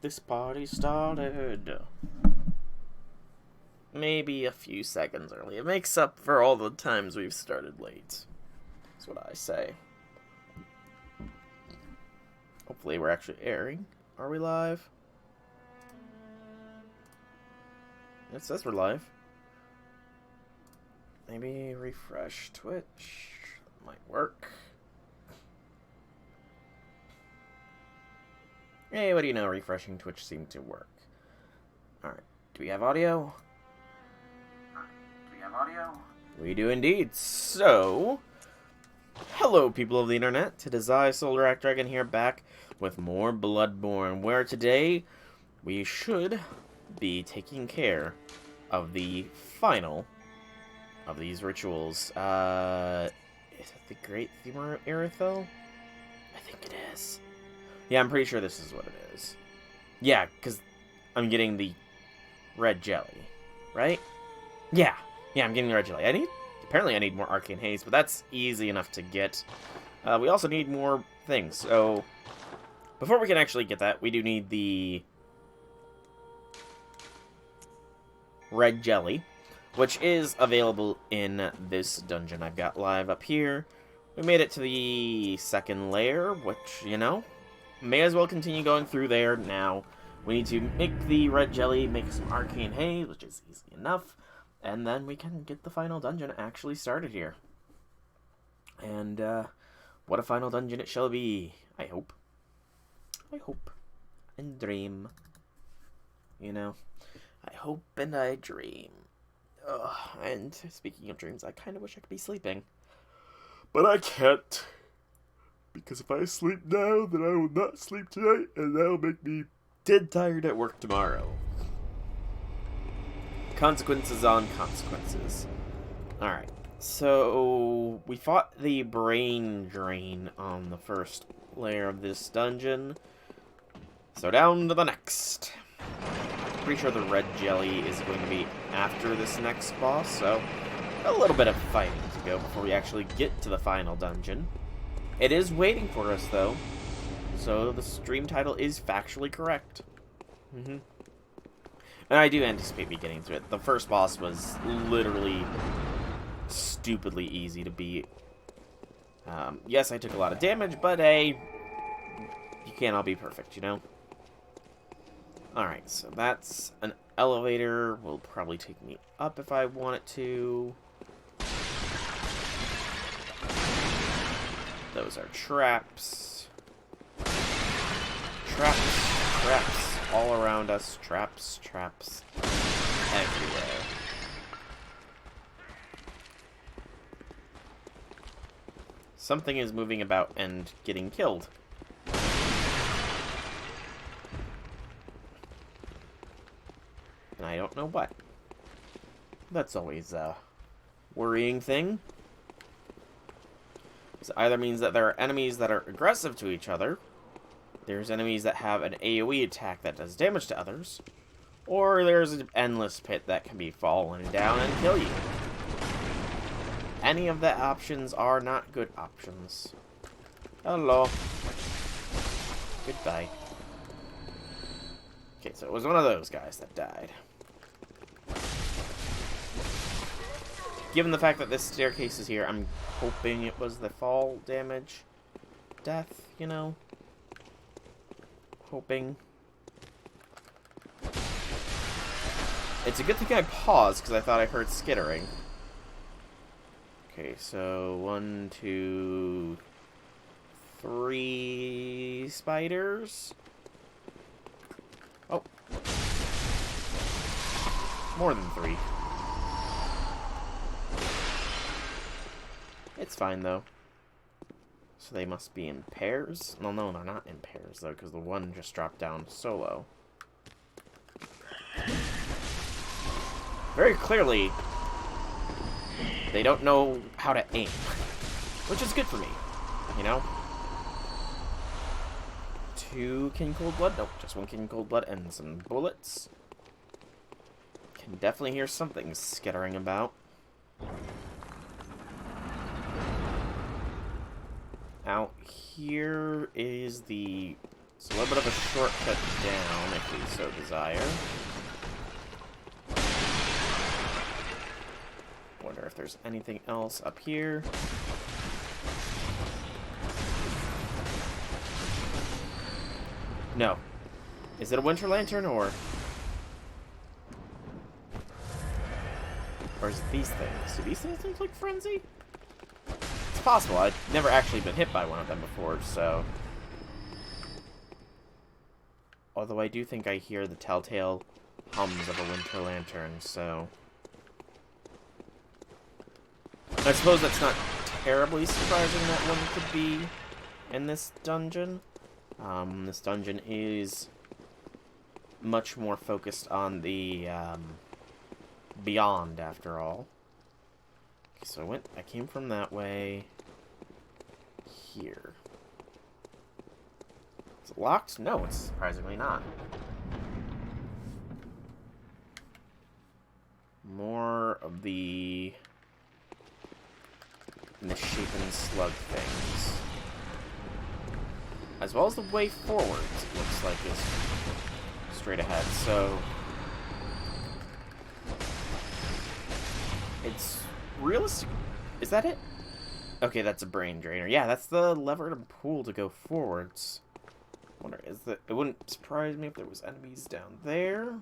this party started. Maybe a few seconds early. It makes up for all the times we've started late. That's what I say. Hopefully we're actually airing. Are we live? It says we're live. Maybe refresh Twitch. That might work. Hey, what do you know? Refreshing Twitch seemed to work. Alright. Do we have audio? We do indeed. So, hello people of the internet. It is I, Soldarak Dragon, here back with more Bloodborne, where today we should be taking care of the final of these rituals. Is it the Great Erythel? I think it is. Yeah, I'm pretty sure this is what it is. Yeah, because I'm getting the red jelly, right? Yeah, I'm getting the red jelly. Apparently I need more arcane haze, but that's easy enough to get. We also need more things, so before we can actually get that, we do need the red jelly, which is available in this dungeon I've got live up here. We made it to the second layer, which, you know, may as well continue going through there now. We need to make the red jelly, make some arcane haze, which is easy enough, and then we can get the final dungeon actually started here. And, what a final dungeon it shall be, I hope. I hope and dream. You know, I hope and I dream. Ugh, and speaking of dreams, I kind of wish I could be sleeping. But I can't. Because if I sleep now, then I will not sleep tonight, and that'll make me dead tired at work tomorrow. Consequences on consequences. Alright, so we fought the brain drain on the first layer of this dungeon. So down to the next. Pretty sure the red jelly is going to be after this next boss, so a little bit of fighting to go before we actually get to the final dungeon. It is waiting for us, though, so the stream title is factually correct. And I do anticipate me getting to it. The first boss was literally stupidly easy to beat. Yes, I took a lot of damage, but hey, you can't all be perfect, you know? Alright, so that's an elevator. Will probably take me up if I want it to. Those are traps. Traps all around us. Traps everywhere. Something is moving about and getting killed. And I don't know what. That's always a worrying thing. It either means that there are enemies that are aggressive to each other, there's enemies that have an AoE attack that does damage to others, or there's an endless pit that can be falling down and kill you. Any of the options are not good options. Hello. Goodbye. Okay, so it was one of those guys that died. Given the fact that this staircase is here, I'm hoping it was the fall damage. Death, you know? Hoping. It's a good thing I paused, because I thought I heard skittering. Okay, so 1, 2, 3 spiders. Oh. More than 3. It's fine, though. So they must be in pairs? Well, no, they're not in pairs, though, because the one just dropped down solo. Very clearly, they don't know how to aim. Which is good for me, you know? 2 King Cold Blood? Nope, just 1 King Cold Blood and some bullets. Can definitely hear something skittering about. Out here is the It's a little bit of a shortcut down, if we so desire. Wonder if there's anything else up here. No. Is it a winter lantern, or is it these things? Do these things look like Frenzy? It's possible. I've never actually been hit by one of them before, so... Although I do think I hear the telltale hums of a winter lantern, so... I suppose that's not terribly surprising that one could be in this dungeon. This dungeon is much more focused on the beyond, after all. Okay, so I came from that way here. Is it locked? No, it's surprisingly not. More of the misshapen slug things. As well as the way forward, it looks like, is straight ahead, so... It's realistic. Is that it? Okay, that's a brain drainer. Yeah, that's the lever to pull to go forwards. I wonder, it wouldn't surprise me if there was enemies down there.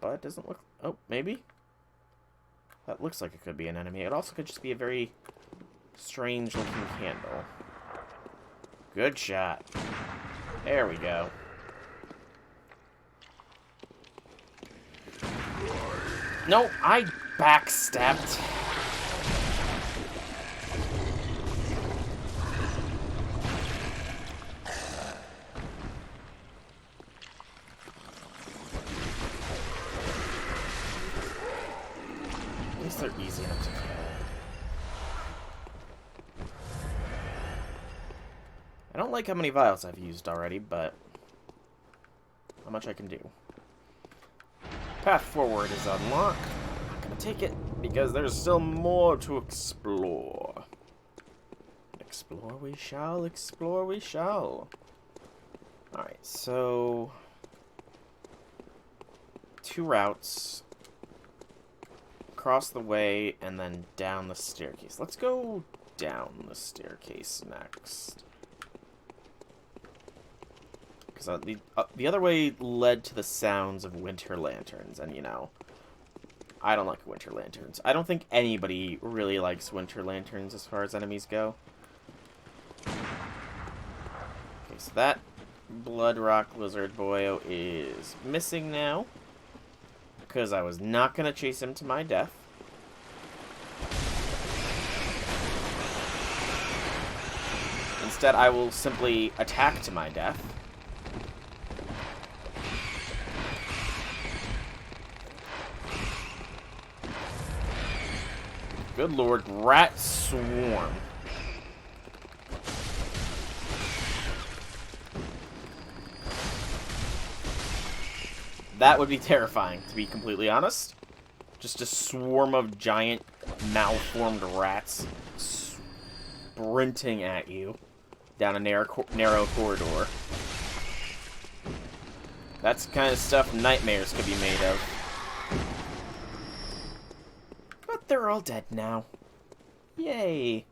But it doesn't look... Oh, maybe? That looks like it could be an enemy. It also could just be a very strange-looking candle. Good shot. There we go. No, I backstepped. At least they're easy enough to kill. I don't like how many vials I've used already, but how much I can do. Path forward is unlocked. I'm not gonna take it because there's still more to explore. Explore we shall, explore we shall. Alright, so 2 routes. Across the way and then down the staircase. Let's go down the staircase next. Because the other way led to the sounds of winter lanterns, and, you know, I don't like winter lanterns. I don't think anybody really likes winter lanterns as far as enemies go. Okay, so that blood rock lizard boyo is missing now, because I was not going to chase him to my death. Instead, I will simply attack to my death. Good lord, rat swarm. That would be terrifying, to be completely honest. Just a swarm of giant, malformed rats sprinting at you down a narrow corridor. That's the kind of stuff nightmares could be made of. But they're all dead now. Yay.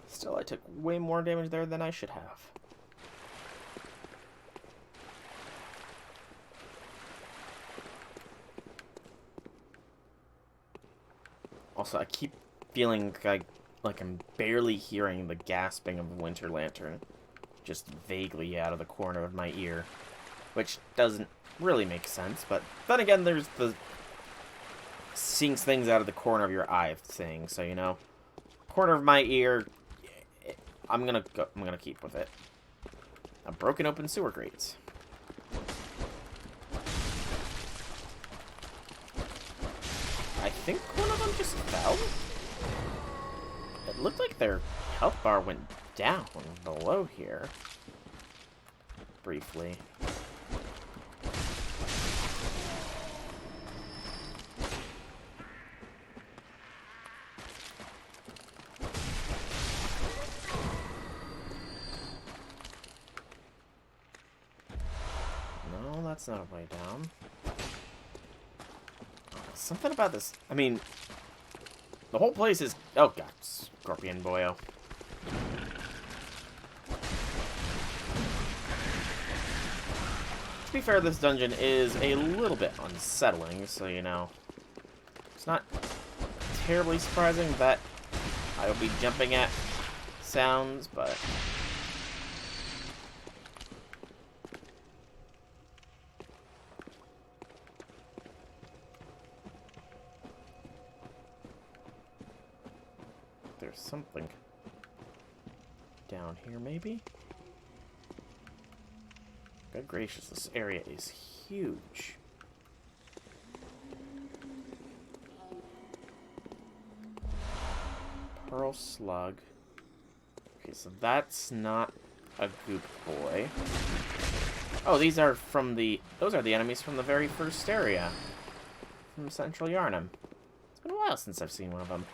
Still, I took way more damage there than I should have. Also, I keep feeling like I'm barely hearing the gasping of Winter Lantern. Just vaguely out of the corner of my ear. Which doesn't really make sense, but then again, there's the seeing things out of the corner of your eye thing, so, you know. Corner of my ear, I'm gonna keep with it. A broken open sewer grates. I think one of them just fell. It looked like their health bar went down below here. Briefly. that's not a way down. Something about this... I mean... The whole place is... Oh, God. Scorpion boyo. To be fair, this dungeon is a little bit unsettling, so, you know... It's not terribly surprising that I will be jumping at sounds, but... There's something down here, maybe? Good gracious, this area is huge. Pearl slug. Okay, so that's not a goop boy. Oh, these are from the... Those are the enemies from the very first area. From Central Yarnum. It's been a while since I've seen one of them.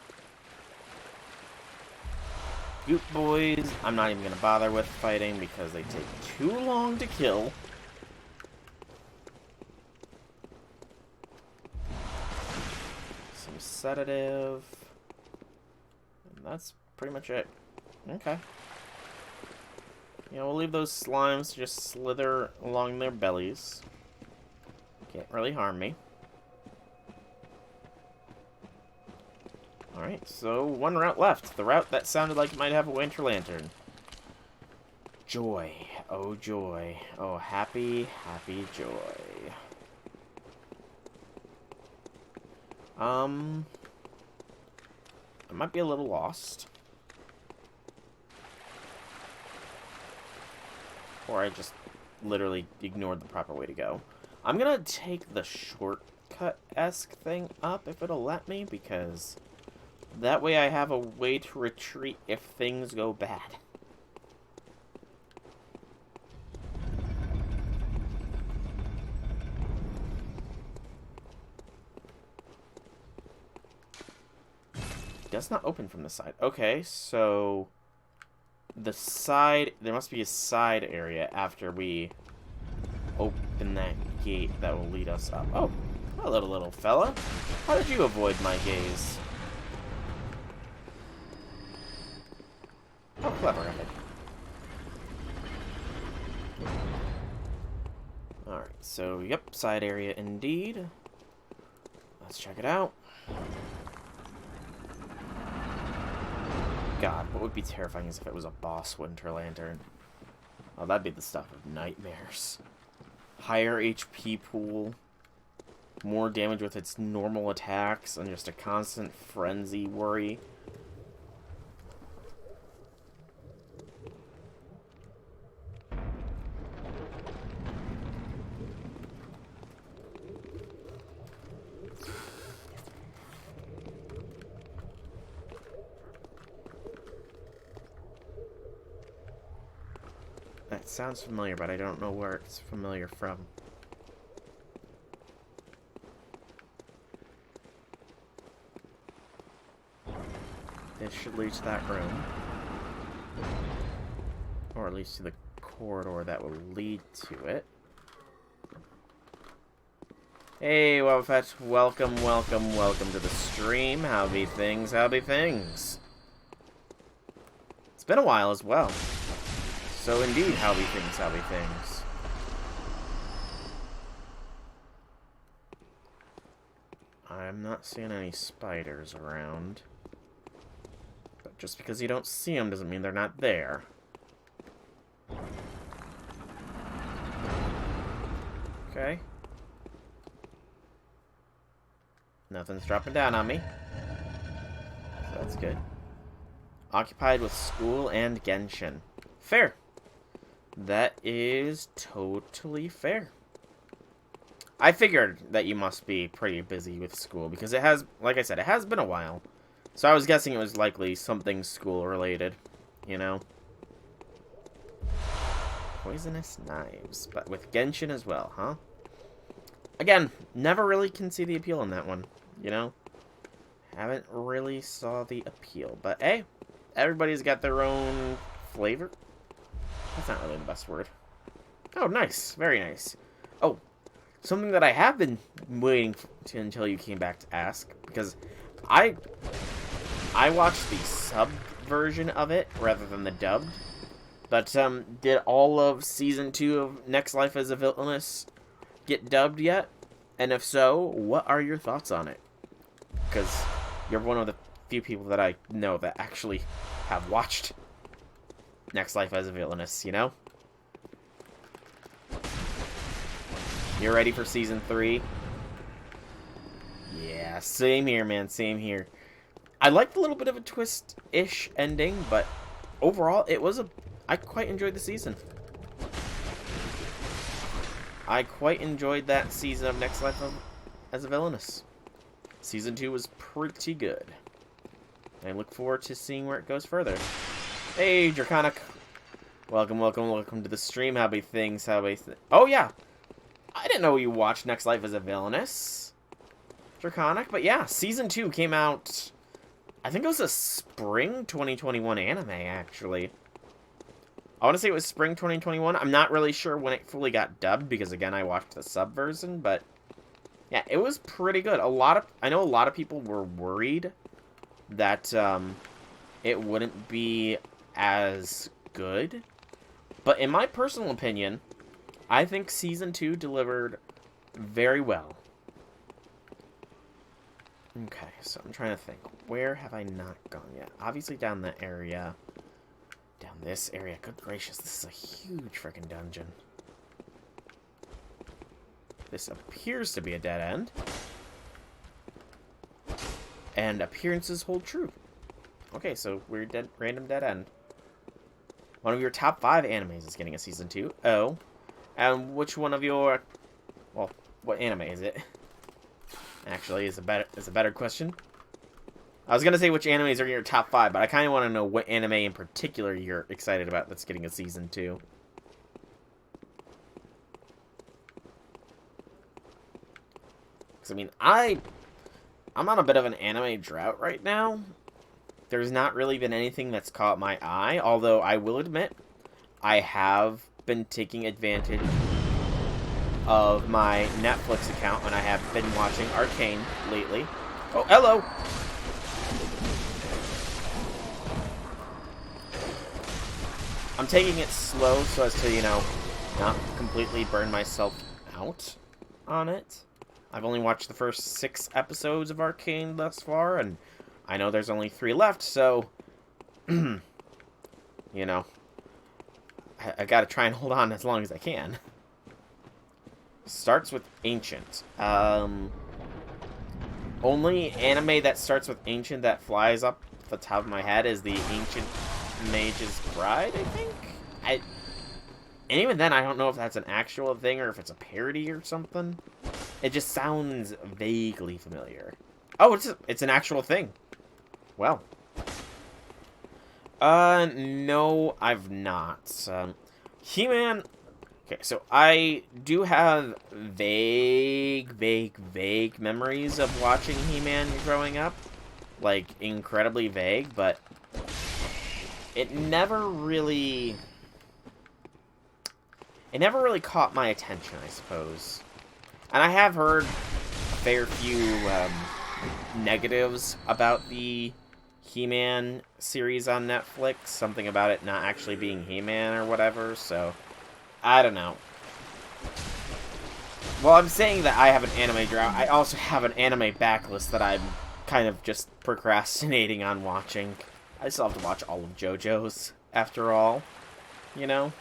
Goop boys, I'm not even going to bother with fighting because they take too long to kill. Some sedative. And that's pretty much it. Okay. Yeah, we'll leave those slimes to just slither along their bellies. Can't really harm me. Alright, so one route left. The route that sounded like it might have a winter lantern. Joy. Oh, joy. Oh, happy, happy joy. I might be a little lost. Or I just literally ignored the proper way to go. I'm gonna take the shortcut-esque thing up if it'll let me, because... that way I have a way to retreat if things go bad. Does not open from the side. Okay, so... the side... there must be a side area after we open that gate that will lead us up. Oh, hello, little fella. How did you avoid my gaze? Oh, clever of it. Alright, so, yep, side area indeed. Let's check it out. God, what would be terrifying is if it was a boss winter lantern. Oh, that'd be the stuff of nightmares. Higher HP pool. More damage with its normal attacks, and just a constant frenzy worry. That sounds familiar, but I don't know where it's familiar from. This should lead to that room. Or at least to the corridor that will lead to it. Hey, Wobbuffet, welcome, welcome, welcome to the stream. How be things, how be things? It's been a while as well. So indeed, how be things, how be things. I'm not seeing any spiders around. But just because you don't see them doesn't mean they're not there. Okay. Nothing's dropping down on me. So that's good. Occupied with school and Genshin. Fair. That is totally fair. I figured that you must be pretty busy with school, because it has, like I said, it has been a while. So I was guessing it was likely something school-related, you know? Poisonous knives, but with Genshin as well, huh? Again, never really can see the appeal in that one, you know? Haven't really saw the appeal, but hey, everybody's got their own flavor. That's not really the best word. Oh, nice. Very nice. Oh, something that I have been waiting until you came back to ask, because I watched the sub version of it rather than the dubbed. But did all of season 2 of Next Life as a Villainous get dubbed yet? And if so, what are your thoughts on it? Because you're one of the few people that I know that actually have watched Next Life as a Villainous, you know? You're ready for season 3? Yeah, same here, man, same here. I liked a little bit of a twist-ish ending, but overall, I quite enjoyed the season. I quite enjoyed that season of Next Life as a Villainous. Season 2 was pretty good. I look forward to seeing where it goes further. Hey, Draconic. Welcome to the stream. How be things? Oh, yeah. I didn't know you watched Next Life as a Villainous, Draconic. But yeah, Season 2 came out, I think it was a spring 2021 anime, actually. I want to say it was spring 2021. I'm not really sure when it fully got dubbed, because, again, I watched the sub version, but yeah, it was pretty good. I know a lot of people were worried that it wouldn't be as good, but in my personal opinion, I think Season 2 delivered very well. Okay, so I'm trying to think. Where have I not gone yet? Obviously down that area. Down this area. Good gracious, this is a huge freaking dungeon. This appears to be a dead end. And appearances hold true. Okay, so we're random dead end. One of your top 5 animes is getting a Season 2. Oh. And which one of your... Well, what anime is it? Actually, is a better question. I was going to say which animes are in your top 5, but I kind of want to know what anime in particular you're excited about that's getting a Season 2. Because, I mean, I'm on a bit of an anime drought right now. There's not really been anything that's caught my eye, although I will admit, I have been taking advantage of my Netflix account, and I have been watching Arcane lately. Oh, hello! I'm taking it slow so as to, you know, not completely burn myself out on it. I've only watched the first 6 episodes of Arcane thus far, and I know there's only 3 left, so, you know, I gotta try and hold on as long as I can. Starts with Ancient. Only anime that starts with Ancient that flies up the top of my head is the Ancient Mage's Bride, I think? And even then, I don't know if that's an actual thing or if it's a parody or something. It just sounds vaguely familiar. Oh, it's an actual thing. Well. No, I've not. He-Man... Okay, so I do have vague memories of watching He-Man growing up. Like, incredibly vague, but it never really caught my attention, I suppose. And I have heard a fair few negatives about the He-Man series on Netflix. Something about it not actually being He-Man or whatever, so I don't know. Well, I'm saying that I have an anime drought. I also have an anime backlist that I'm kind of just procrastinating on watching. I still have to watch all of JoJo's, after all. You know?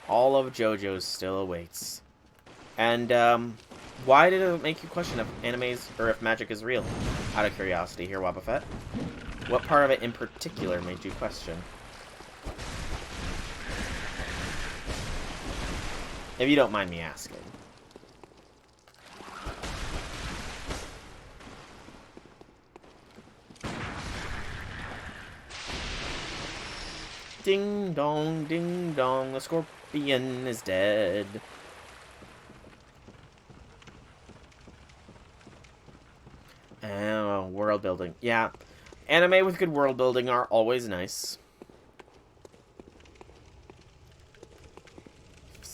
All of JoJo's still awaits. And, why did it make you question if animes, or if magic is real? Out of curiosity here, Wobbuffet. What part of it in particular made you question? If you don't mind me asking. Ding dong, the scorpion is dead. Oh, world building. Yeah, anime with good world building are always nice.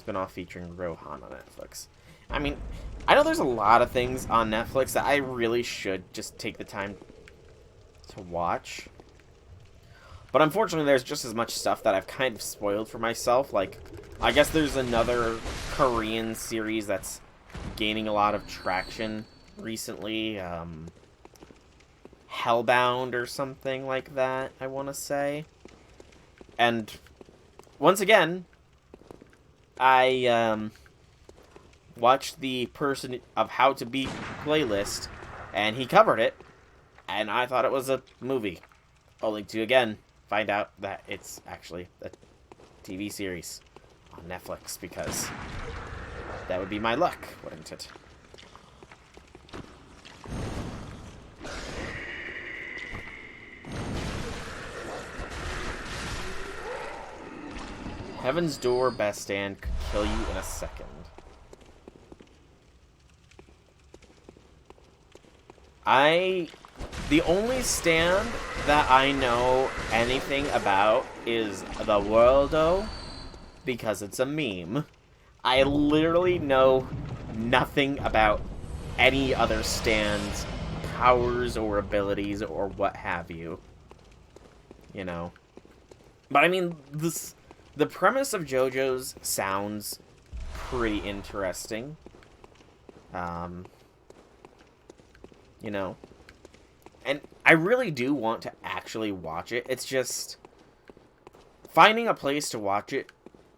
spin-off featuring Rohan on Netflix. I mean, I know there's a lot of things on Netflix that I really should just take the time to watch. But unfortunately, there's just as much stuff that I've kind of spoiled for myself. Like, I guess there's another Korean series that's gaining a lot of traction recently. Hellbound or something like that, I want to say. And once again, I watched the Person of How to Beat playlist, and he covered it, and I thought it was a movie. Only to, again, find out that it's actually a TV series on Netflix, because that would be my luck, wouldn't it? Heaven's Door best stand could kill you in a second. The only stand that I know anything about is the Worldo, because it's a meme. I literally know nothing about any other stand's powers or abilities or what have you. You know. But I mean, the premise of JoJo's sounds pretty interesting. You know. And I really do want to actually watch it. It's just finding a place to watch it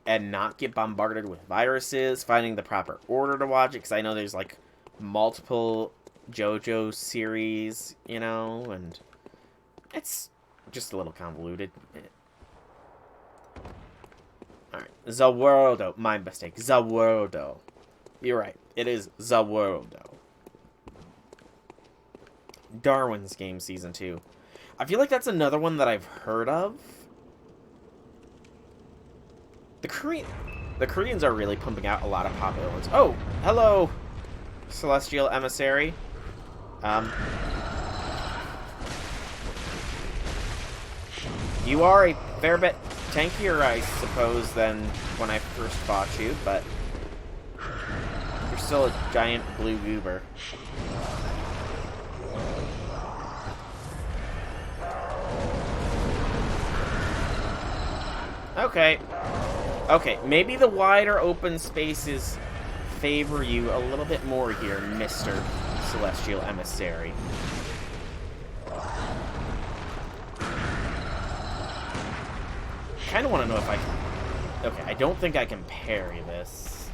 and not get bombarded with viruses, finding the proper order to watch it, because I know there's, like, multiple JoJo series, you know, and it's just a little convoluted. Alright, Zaworldo. My mistake. Zaworldo. You're right. It is Zaworldo. Darwin's Game Season 2. I feel like that's another one that I've heard of. The Koreans are really pumping out a lot of popular ones. Oh, hello, Celestial Emissary. You are a fair bit tankier, I suppose, than when I first fought you, but you're still a giant blue goober. Okay. Okay, maybe the wider open spaces favor you a little bit more here, Mr. Celestial Emissary. Kind of want to know if I can... Okay, I don't think I can parry this.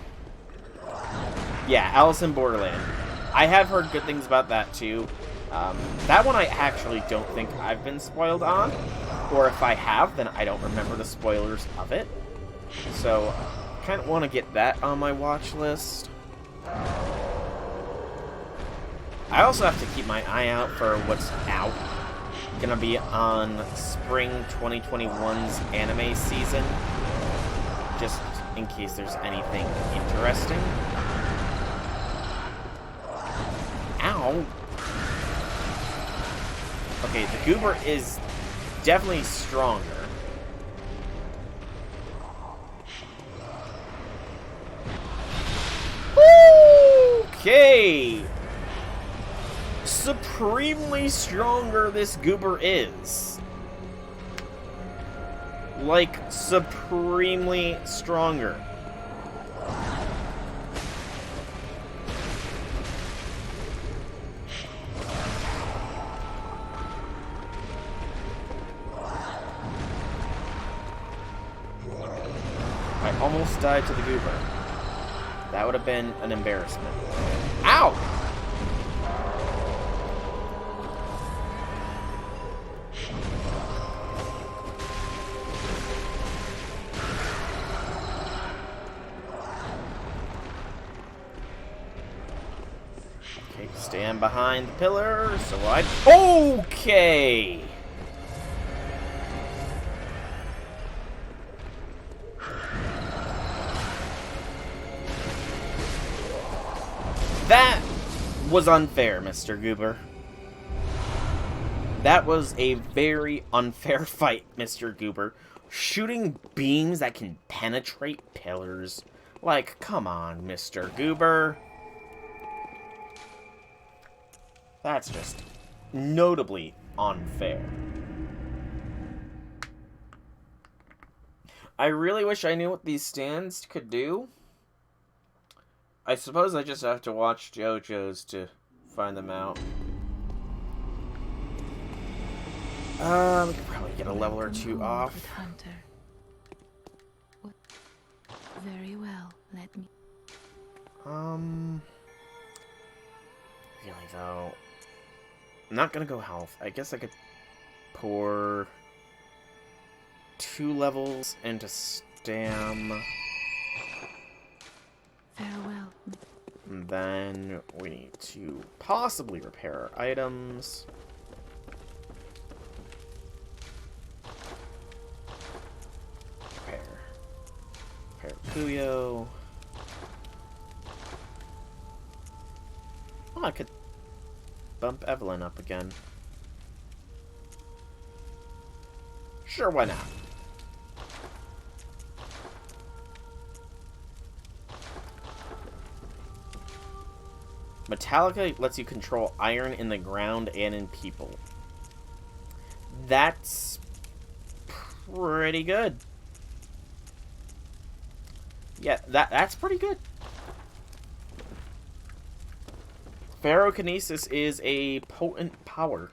Yeah, Alice in Borderland. I have heard good things about that, too. That one I actually don't think I've been spoiled on. Or if I have, then I don't remember the spoilers of it. So, I kind of want to get that on my watch list. I also have to keep my eye out for what's out. Gonna be on Spring 2021's anime season. Just in case there's anything interesting. Ow! Okay, the Goober is definitely stronger. Okay! Supremely stronger this Goober is. Like, supremely stronger. I almost died to the Goober. That would have been an embarrassment. Ow! Okay, stand behind the pillar, so I... Okay! That was unfair, Mr. Goober. That was a very unfair fight, Mr. Goober. Shooting beams that can penetrate pillars Like, come on, Mr. Goober. That's just notably unfair. I really wish I knew what these stands could do. I suppose I just have to watch JoJo's to find them out. We could probably get a level or two off. Hunter. Very well, let me. Really though, I'm not gonna go health. I guess I could pour 2 levels into stam. Farewell. And then we need to possibly repair our items. Repair Kuyo. Oh, I could bump Evelyn up again. Sure, why not? Metallica lets you control iron in the ground and in people. That's pretty good. Yeah, that's pretty good. Ferrokinesis is a potent power.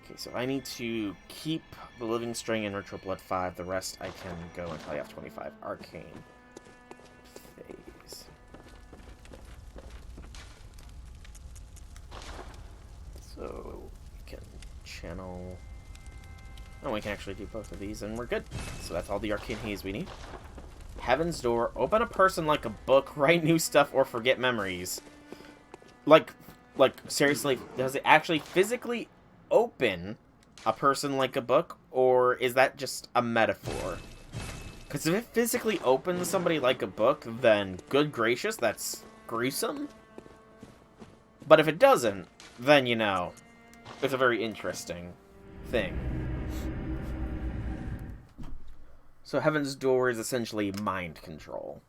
Okay, so I need to keep the Living String in Ritual Blood 5. The rest I can go until I have 25. Arcane Phase. So we can channel. Oh, we can actually do both of these, and we're good. So that's all the Arcane Haze we need. Heaven's Door. Open a person like a book, write new stuff, or forget memories. Like, seriously, does it actually physically open a person like a book, or is that just a metaphor? Because if it physically opens somebody like a book, then good gracious, that's gruesome. But if it doesn't, then, you know, it's a very interesting thing. So Heaven's Door is essentially mind control.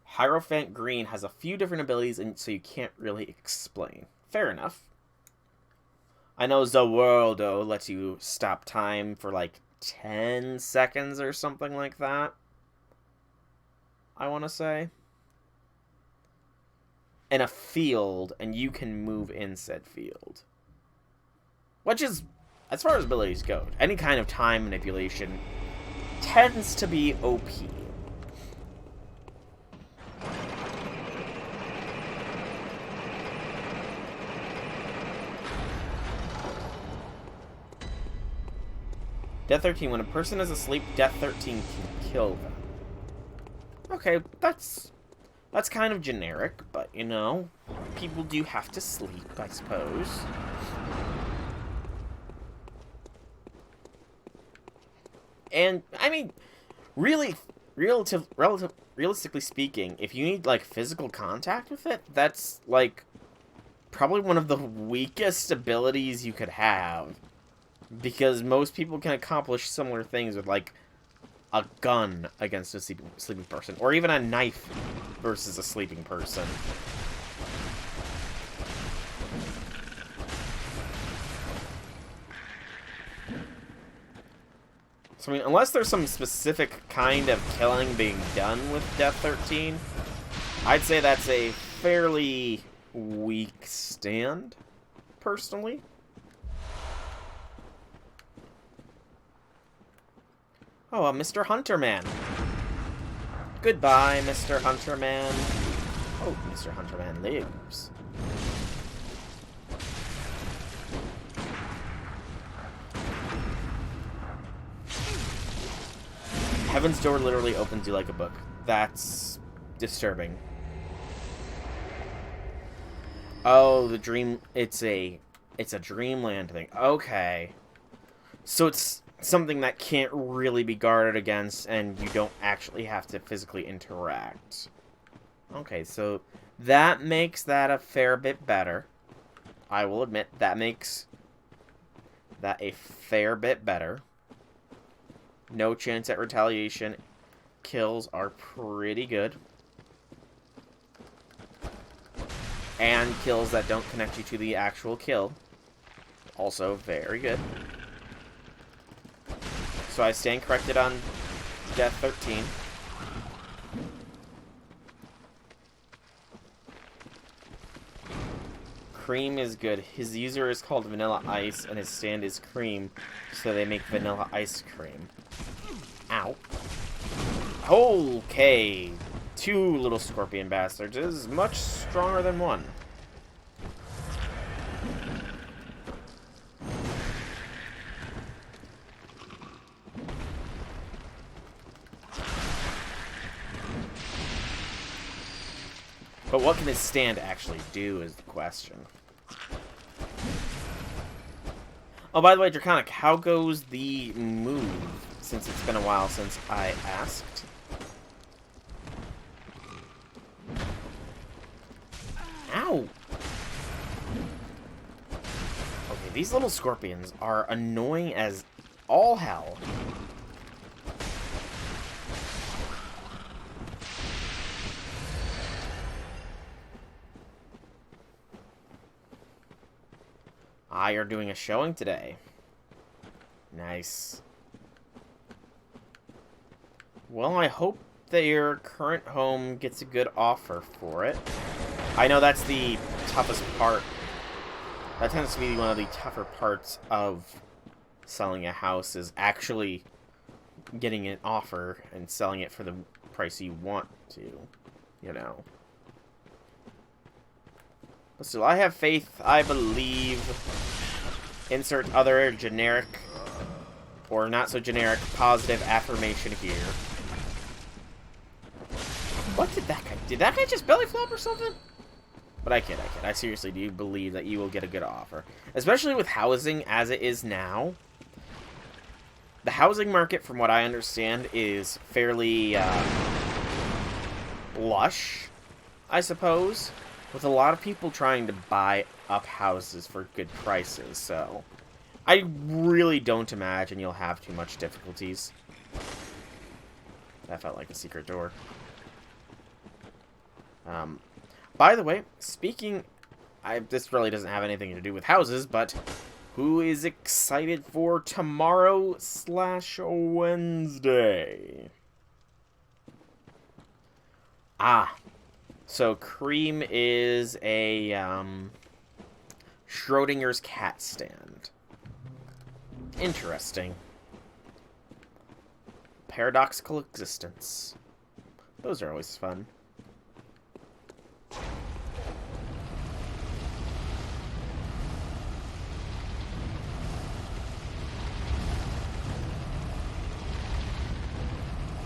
Hierophant Green has a few different abilities, and so you can't really explain. Fair enough. I know Zawaldo lets you stop time for like 10 seconds or something like that. I want to say. In a field, and you can move in said field. Which is, as far as abilities go, any kind of time manipulation tends to be OP. Death 13. When a person is asleep, Death 13 can kill them. Okay, that's kind of generic, but, you know, people do have to sleep, I suppose. And, I mean, realistically speaking, if you need, like, physical contact with it, that's, like, probably one of the weakest abilities you could have. Because most people can accomplish similar things with, like, a gun against a sleeping person. Or even a knife versus a sleeping person. So, I mean, unless there's some specific kind of killing being done with Death 13, I'd say that's a fairly weak stand, personally. Oh, Mr. Hunterman. Goodbye, Mr. Hunterman. Oh, Mr. Hunterman lives. Heaven's Door literally opens you like a book. That's disturbing. Oh, the dream. It's a dreamland thing. Okay. So it's something that can't really be guarded against, and you don't actually have to physically interact. Okay, so that makes that a fair bit better. I will admit, that makes that a fair bit better. No chance at retaliation. kills are pretty good. And kills that don't connect you to the actual kill. Also very good. So I stand corrected on death 13. Cream is good. His user is called Vanilla Ice, and his stand is Cream, so they make Vanilla Ice Cream. Ow. Okay. 2 little scorpion bastards is much stronger than 1. But what can his stand actually do is the question. Oh, by the way, Draconic, how goes the move, since it's been a while since I asked? Ow! Okay, these little scorpions are annoying as all hell. You're doing a showing today. Nice. Well, I hope that your current home gets a good offer for it. I know that's the toughest part. That tends to be one of the tougher parts of selling a house, is actually getting an offer and selling it for the price you want to, you know. But still, I have faith, I believe. Insert other generic, or not so generic, positive affirmation here. What did that guy... Did that guy just belly flop or something? But I kid. I seriously do believe that you will get a good offer. Especially with housing as it is now. The housing market, from what I understand, is fairly lush, I suppose. With a lot of people trying to buy up houses for good prices, so I really don't imagine you'll have too much difficulties. That felt like a secret door. By the way, speaking... this really doesn't have anything to do with houses, but who is excited for tomorrow/Wednesday? So Cream is a Schrodinger's cat stand. Interesting. Paradoxical existence. Those are always fun.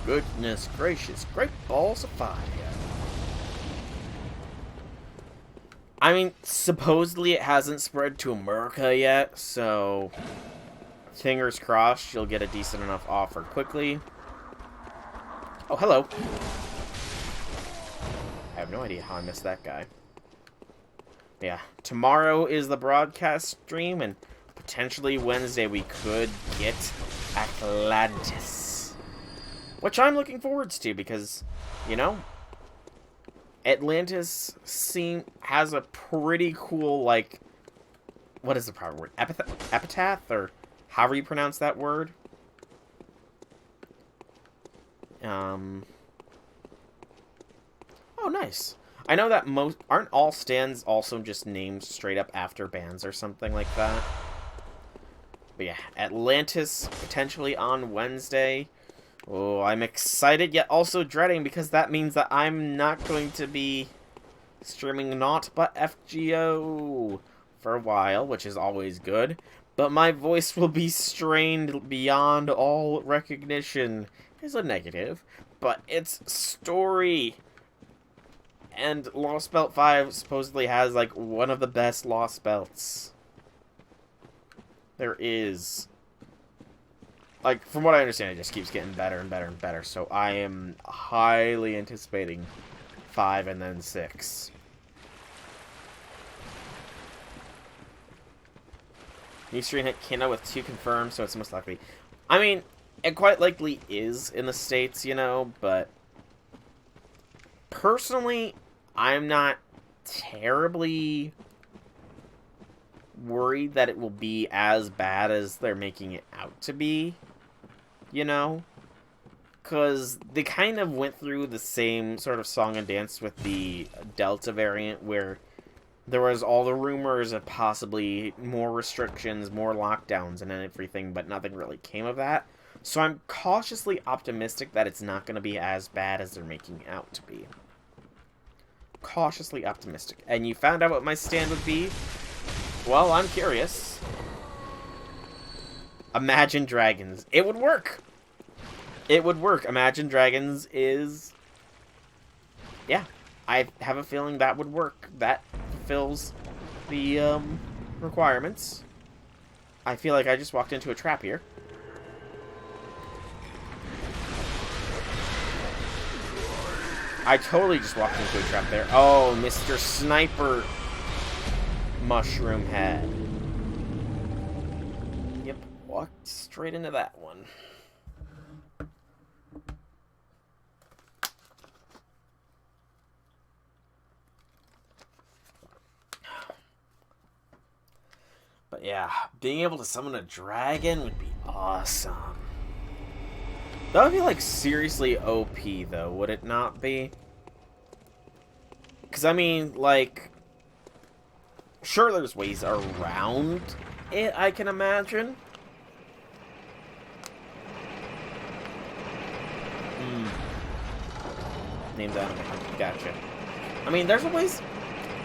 Goodness gracious, great balls of fire. I mean, supposedly it hasn't spread to America yet, so fingers crossed you'll get a decent enough offer quickly. Oh, hello. I have no idea how I missed that guy. But yeah, tomorrow is the broadcast stream, and potentially Wednesday we could get Atlantis. Which I'm looking forward to, because, you know, Atlantis has a pretty cool, like, what is the proper word? Epitaph, or however you pronounce that word. Oh, nice. I know that aren't all stands also just named straight up after bands or something like that. But yeah, Atlantis potentially on Wednesday. Oh, I'm excited yet also dreading, because that means that I'm not going to be streaming naught but FGO for a while, which is always good. But my voice will be strained beyond all recognition. It's a negative, but it's story. And Lost Belt 5 supposedly has, like, one of the best Lost Belts there is. Like, from what I understand, it just keeps getting better and better and better. So I am highly anticipating 5 and then 6. New stream hit Kina with 2 confirmed, so it's most likely. I mean, It quite likely is in the States, you know, but personally, I'm not terribly worried that it will be as bad as they're making it out to be, you know? Because they kind of went through the same sort of song and dance with the Delta variant, where there was all the rumors of possibly more restrictions, more lockdowns, and everything, but nothing really came of that. So I'm cautiously optimistic that it's not going to be as bad as they're making it out to be. Cautiously optimistic. And you found out what my stand would be? Well, I'm curious. Imagine Dragons. It would work! It would work. Imagine Dragons is... Yeah. I have a feeling that would work. That fulfills the, requirements. I feel like I just walked into a trap here. I totally just walked into a trap there. Oh, Mr. Sniper Mushroom Head. Yep, walked straight into that one. But yeah, being able to summon a dragon would be awesome. That would be, like, seriously OP, though, would it not be? Because, I mean, like... Sure, there's ways around it, I can imagine. Named animal. Gotcha. I mean, there's always...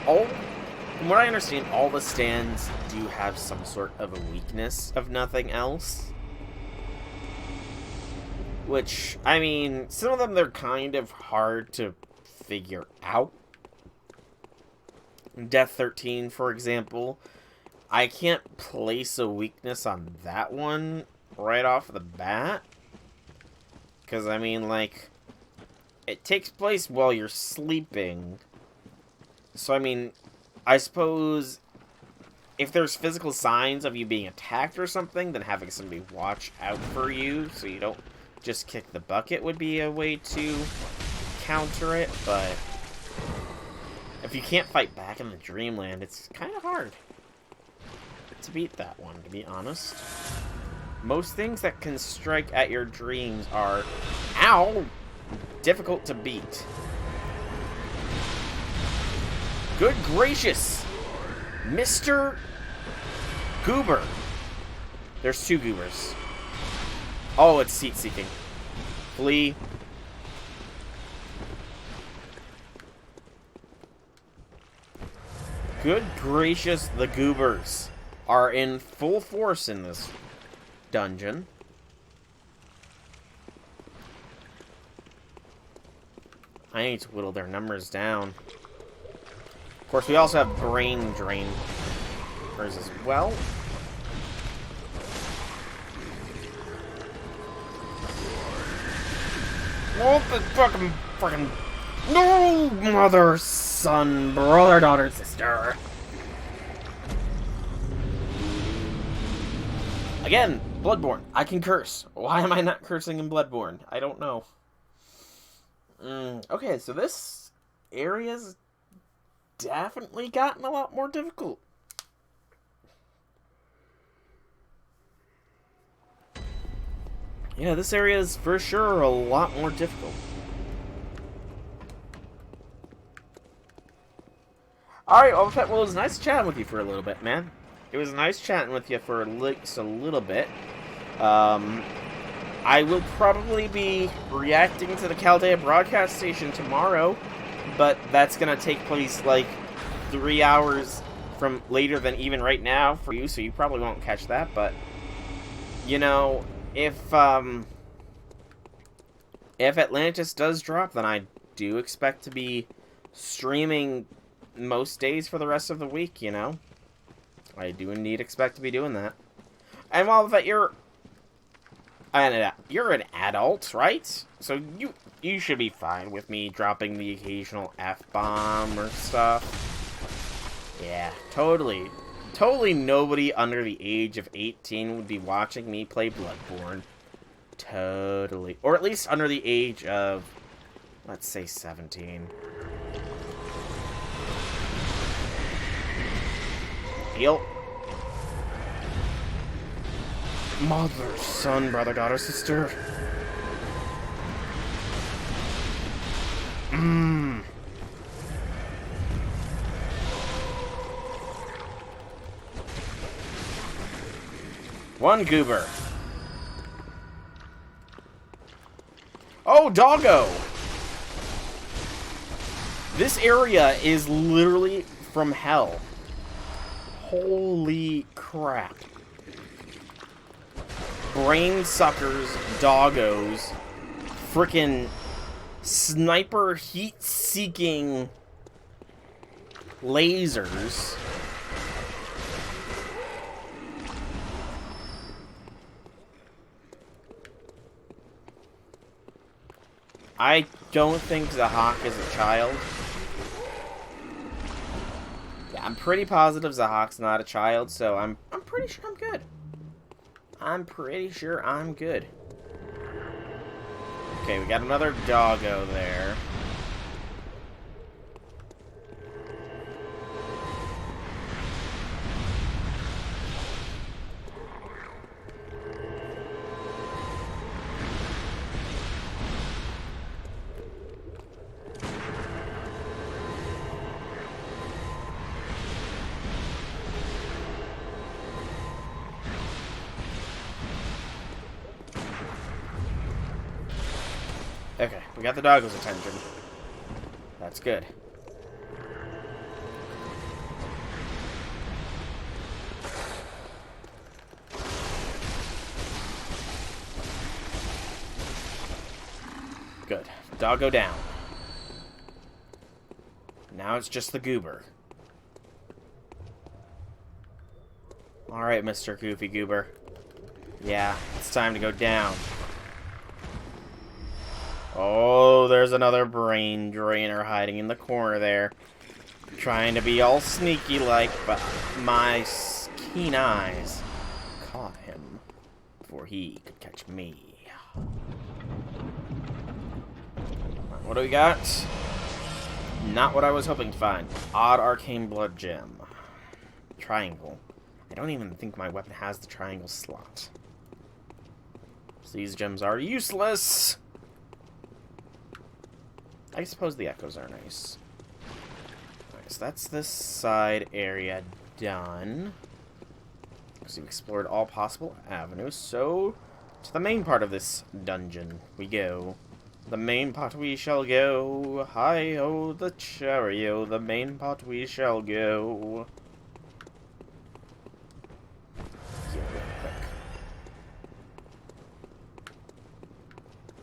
From what I understand, all the stands do have some sort of a weakness, if nothing else. Which, I mean, some of them, they're kind of hard to figure out. Death 13, for example. I can't place a weakness on that one right off the bat. Because, I mean, like, it takes place while you're sleeping. So, I mean, I suppose if there's physical signs of you being attacked or something, then having somebody watch out for you so you don't just kick the bucket would be a way to counter it, but if you can't fight back in the Dreamland, it's kind of hard to beat that one, to be honest. Most things that can strike at your dreams are, ow, difficult to beat. Good gracious! Mr. Goober. There's two Goobers. Oh, it's seat-seeking. Flee. Good gracious, the Goobers are in full force in this dungeon. I need to whittle their numbers down. Of course, we also have brain drain as well. What the fucking no, mother, son, brother, daughter, sister. Again, Bloodborne. I can curse. Why am I not cursing in Bloodborne? I don't know. Okay, so this area's definitely gotten a lot more difficult. Yeah, this area is for sure a lot more difficult. Alright, well, it was nice chatting with you for a little bit, man. It was nice chatting with you for just a little bit. I will probably be reacting to the Chaldea broadcast station tomorrow, but that's going to take place, like, 3 hours from later than even right now for you, so you probably won't catch that, but, you know, if Atlantis does drop, then I do expect to be streaming most days for the rest of the week, you know? I do indeed expect to be doing that. And while that you're an adult, right? So you should be fine with me dropping the occasional F-bomb or stuff. Yeah, totally. Totally nobody under the age of 18 would be watching me play Bloodborne. Totally. Or at least under the age of, let's say, 17. Heal. Mother, son, brother, daughter, sister. One goober. Oh, doggo! This area is literally from hell. Holy crap. Brain suckers, doggos, frickin' sniper heat-seeking lasers. I don't think Zahak is a child. Yeah, I'm pretty positive Zahak's not a child, so I'm pretty sure I'm good. I'm pretty sure I'm good. Okay, we got another doggo there. Okay, we got the doggo's attention. That's good. Good. Doggo down. Now it's just the goober. Alright, Mr. Goofy Goober. Yeah, it's time to go down. Oh, there's another brain drainer hiding in the corner there. Trying to be all sneaky-like, but my keen eyes caught him before he could catch me. What do we got? Not what I was hoping to find. Odd arcane blood gem. Triangle. I don't even think my weapon has the triangle slot. So these gems are useless! I suppose the echoes are nice. Alright, so that's this side area done. So we've explored all possible avenues, so to the main part of this dungeon we go. The main part we shall go. Hi-ho, the chariot, the main part we shall go. Heal real quick.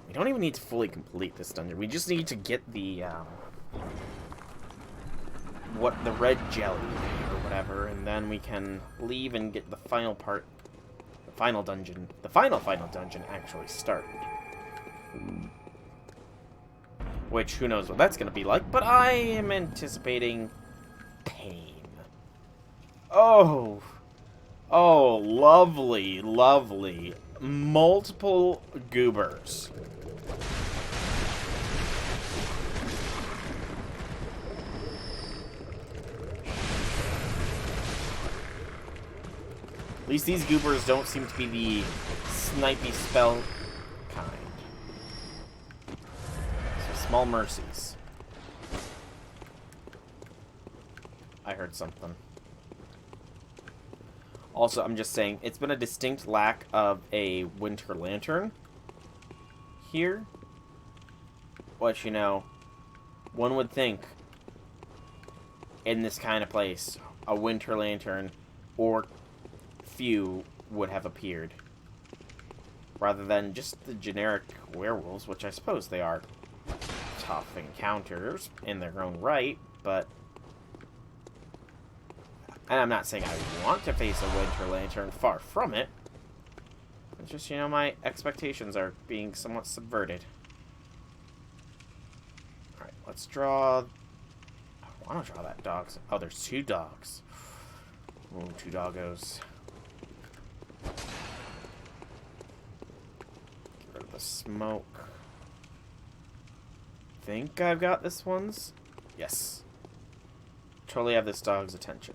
We don't even need to fully complete this dungeon. We just need to get the, the red jelly, or whatever, and then we can leave and get the final part, the final dungeon actually started. Which, who knows what that's going to be like, but I am anticipating pain. Oh! Oh, lovely, lovely. Multiple goobers. At least these goobers don't seem to be the snipey spell kind. So small mercies. I heard something. Also, I'm just saying, it's been a distinct lack of a winter lantern here. Which, you know, one would think in this kind of place, a winter lantern or few would have appeared. Rather than just the generic werewolves, which I suppose they are tough encounters in their own right, but... And I'm not saying I want to face a winter lantern, far from it. It's just, you know, my expectations are being somewhat subverted. Alright, let's draw... I want to draw that dog. Oh, there's two dogs. Ooh, two doggos. smoke. Think I've got this one's? Yes. Totally have this dog's attention.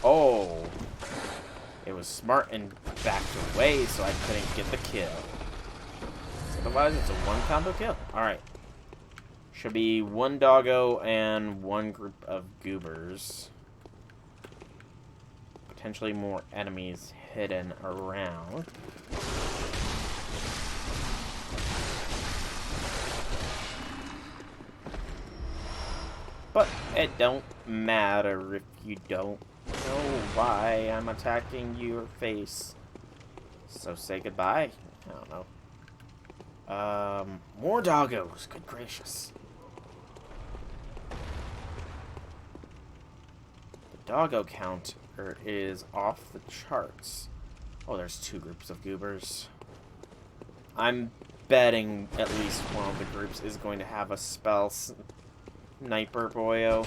Oh. It was smart and backed away so I couldn't get the kill. Otherwise, it's a one combo kill. Alright. Should be one doggo and one group of goobers. Potentially more enemies hidden around. But it don't matter if you don't know why I'm attacking your face. So say goodbye. I don't know. More doggos. Good gracious. The doggo count is off the charts. Oh, there's two groups of goobers. I'm betting at least one of the groups is going to have a spell sniper boyo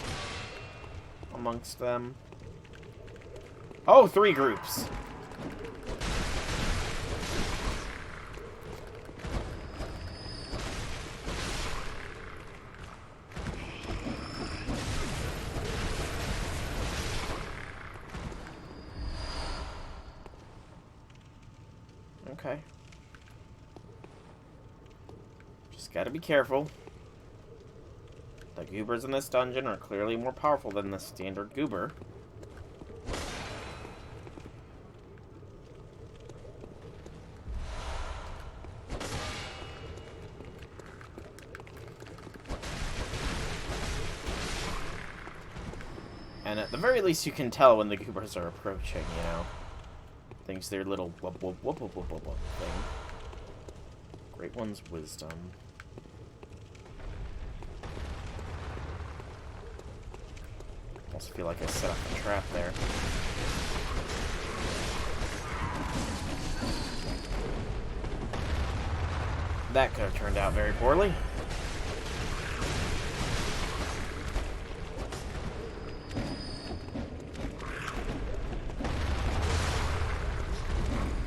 amongst them. Oh, three groups. Okay. Just gotta be careful. The goobers in this dungeon are clearly more powerful than the standard goober. And at the very least, you can tell when the goobers are approaching, you know? Thanks to their little whoop whoop whoop whoop whoop whoop whoop thing. Great one's wisdom. Also feel like I set up a trap there. That could have turned out very poorly.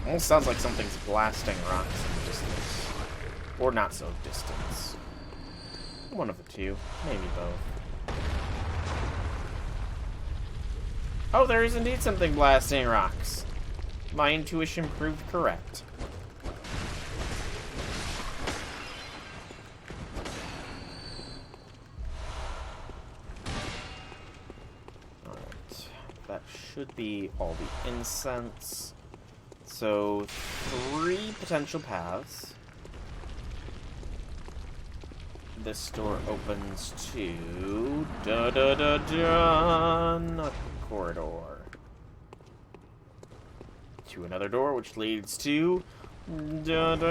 Almost sounds like something's blasting rocks in the distance. Or not so distance. One of the two. Maybe both. Oh, there is indeed something blasting rocks. My intuition proved correct. Alright. That should be all the incense. So, 3 potential paths. This door opens to a corridor. To another door, which leads to done.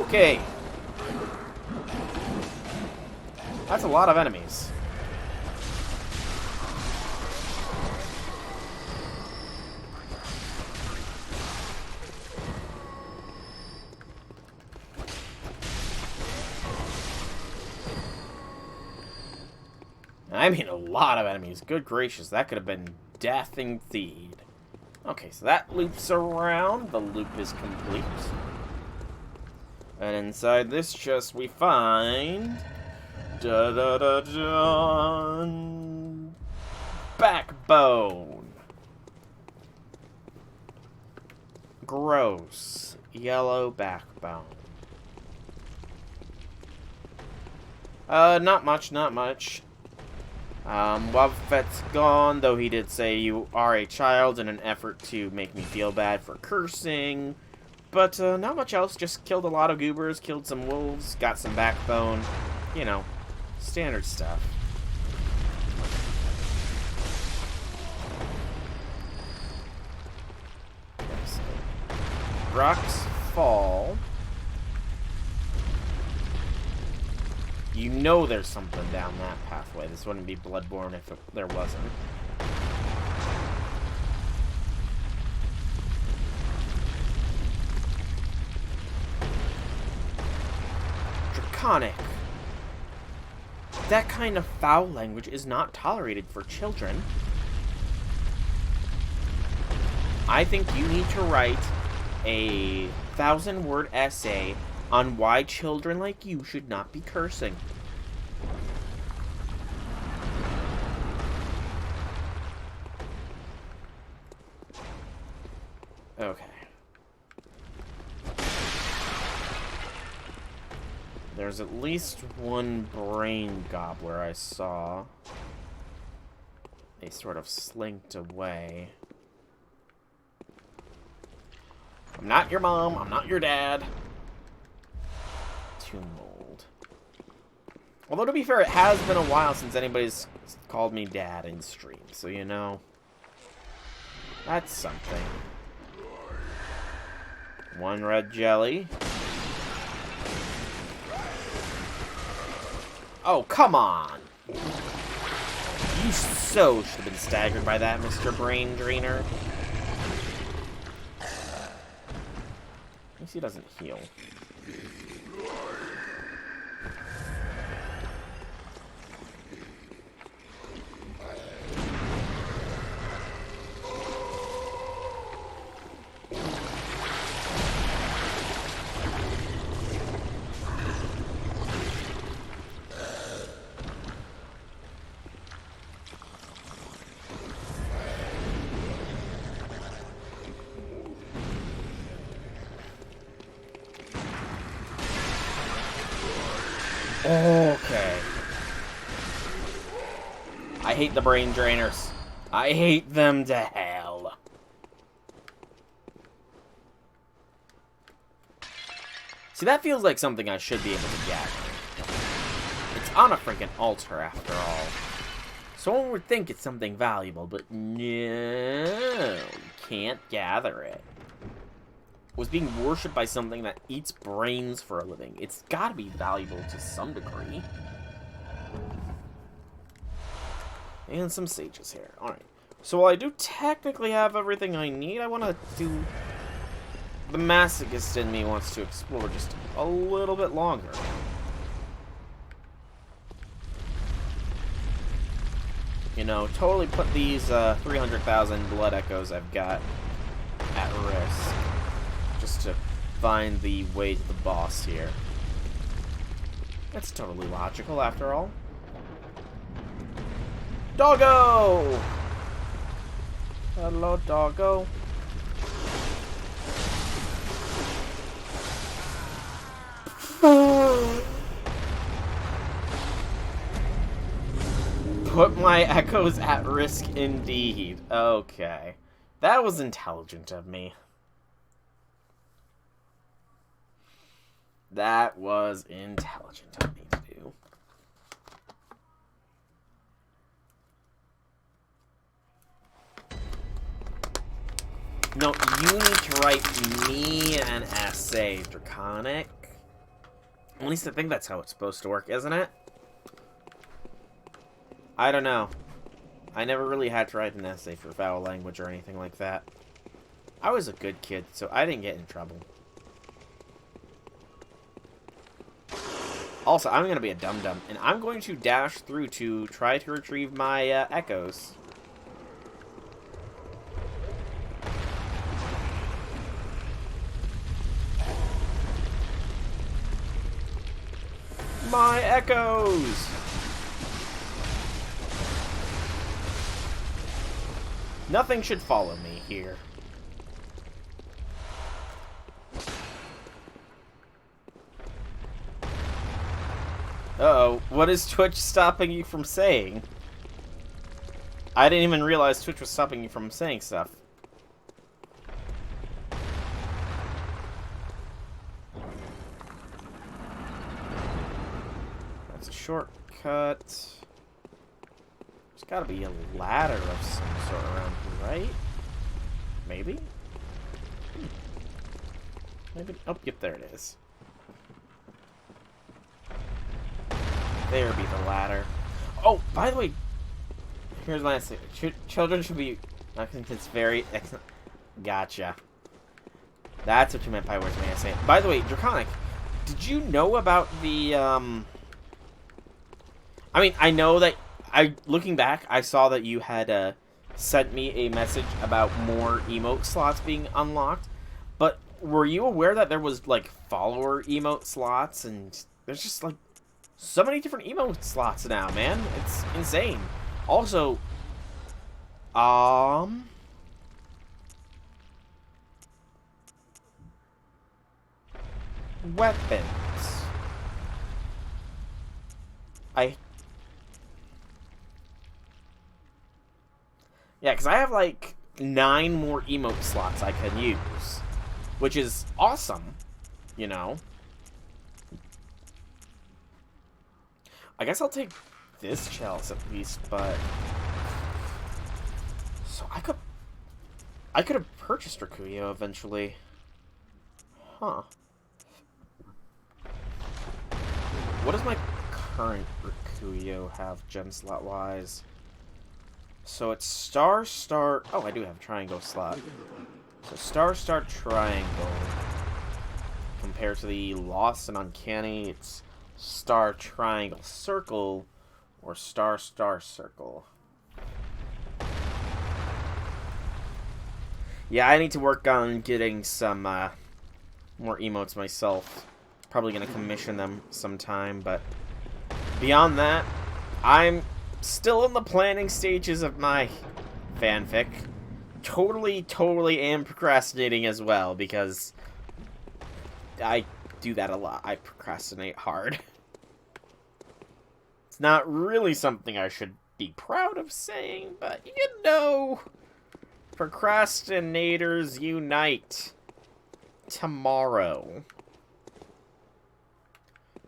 Okay. That's a lot of enemies. I mean, a lot of enemies. Good gracious, that could have been death indeed. Okay, so that loops around. The loop is complete. And inside this chest we find... backbone. Gross. Yellow backbone. Not much, not much. Wobfet's gone, though he did say you are a child in an effort to make me feel bad for cursing. But, not much else. Just killed a lot of goobers, killed some wolves, got some backbone. You know, standard stuff. So, rocks fall. You know there's something down that pathway. This wouldn't be Bloodborne if there wasn't. Draconic. That kind of foul language is not tolerated for children. I think you need to write a 1,000-word essay on why children like you should not be cursing. Okay. There's at least one brain gobbler I saw. They sort of slinked away. I'm not your mom. I'm not your dad. Tomb mold. Although, to be fair, it has been a while since anybody's called me dad in stream. So, you know, that's something. One red jelly. Oh, come on. You so should have been staggered by that, Mr. Brain Drainer. At least he doesn't heal. Okay. I hate the brain drainers. I hate them to hell. See, that feels like something I should be able to gather. It's on a freaking altar, after all. Someone would think it's something valuable, but no, you can't gather it. Was being worshipped by something that eats brains for a living. It's gotta be valuable to some degree. And some sages here. Alright. So while I do technically have everything I need, I want to do... The masochist in me wants to explore just a little bit longer. You know, totally put these 300,000 blood echoes I've got at risk. Just to find the way to the boss here. That's totally logical, after all. Doggo! Hello, doggo. Put my echoes at risk indeed. Okay. That was intelligent of me. That was intelligent of me to do. No, you need to write me an essay, Draconic. At least I think that's how it's supposed to work, isn't it? I don't know. I never really had to write an essay for foul language or anything like that. I was a good kid, so I didn't get in trouble. Also, I'm going to be a dum-dum, and I'm going to dash through to try to retrieve my echoes. My echoes! Nothing should follow me here. Uh-oh, what is Twitch stopping you from saying? I didn't even realize Twitch was stopping you from saying stuff. That's a shortcut. There's gotta be a ladder of some sort around here, right? Maybe? Maybe. Oh, yep, there it is. there be the ladder. Oh, by the way, here's my answer. Children should be... I think it's very... Gotcha. That's what you meant by words, may I say. By the way, Draconic, did you know about the, I mean, I know that... Looking back, I saw that you had, sent me a message about more emote slots being unlocked. But were you aware that there was, like, follower emote slots? And there's just, like, so many different emote slots now, man. It's insane. Also, weapons. Yeah, because I have, like, 9 more emote slots I can use. Which is awesome, you know. I guess I'll take this chalice at least, but... So I could have purchased Rakuyo eventually. Huh. What does my current Rakuyo have gem slot wise? So it's star. Oh, I do have a triangle slot. So star triangle. Compared to the lost and uncanny, it's star triangle circle or star circle. Yeah, I need to work on getting some more emotes myself. Probably gonna commission them sometime, but beyond that, I'm still in the planning stages of my fanfic. Totally am procrastinating as well, because I do that a lot. I procrastinate hard. It's not really something I should be proud of saying, but you know, procrastinators unite tomorrow.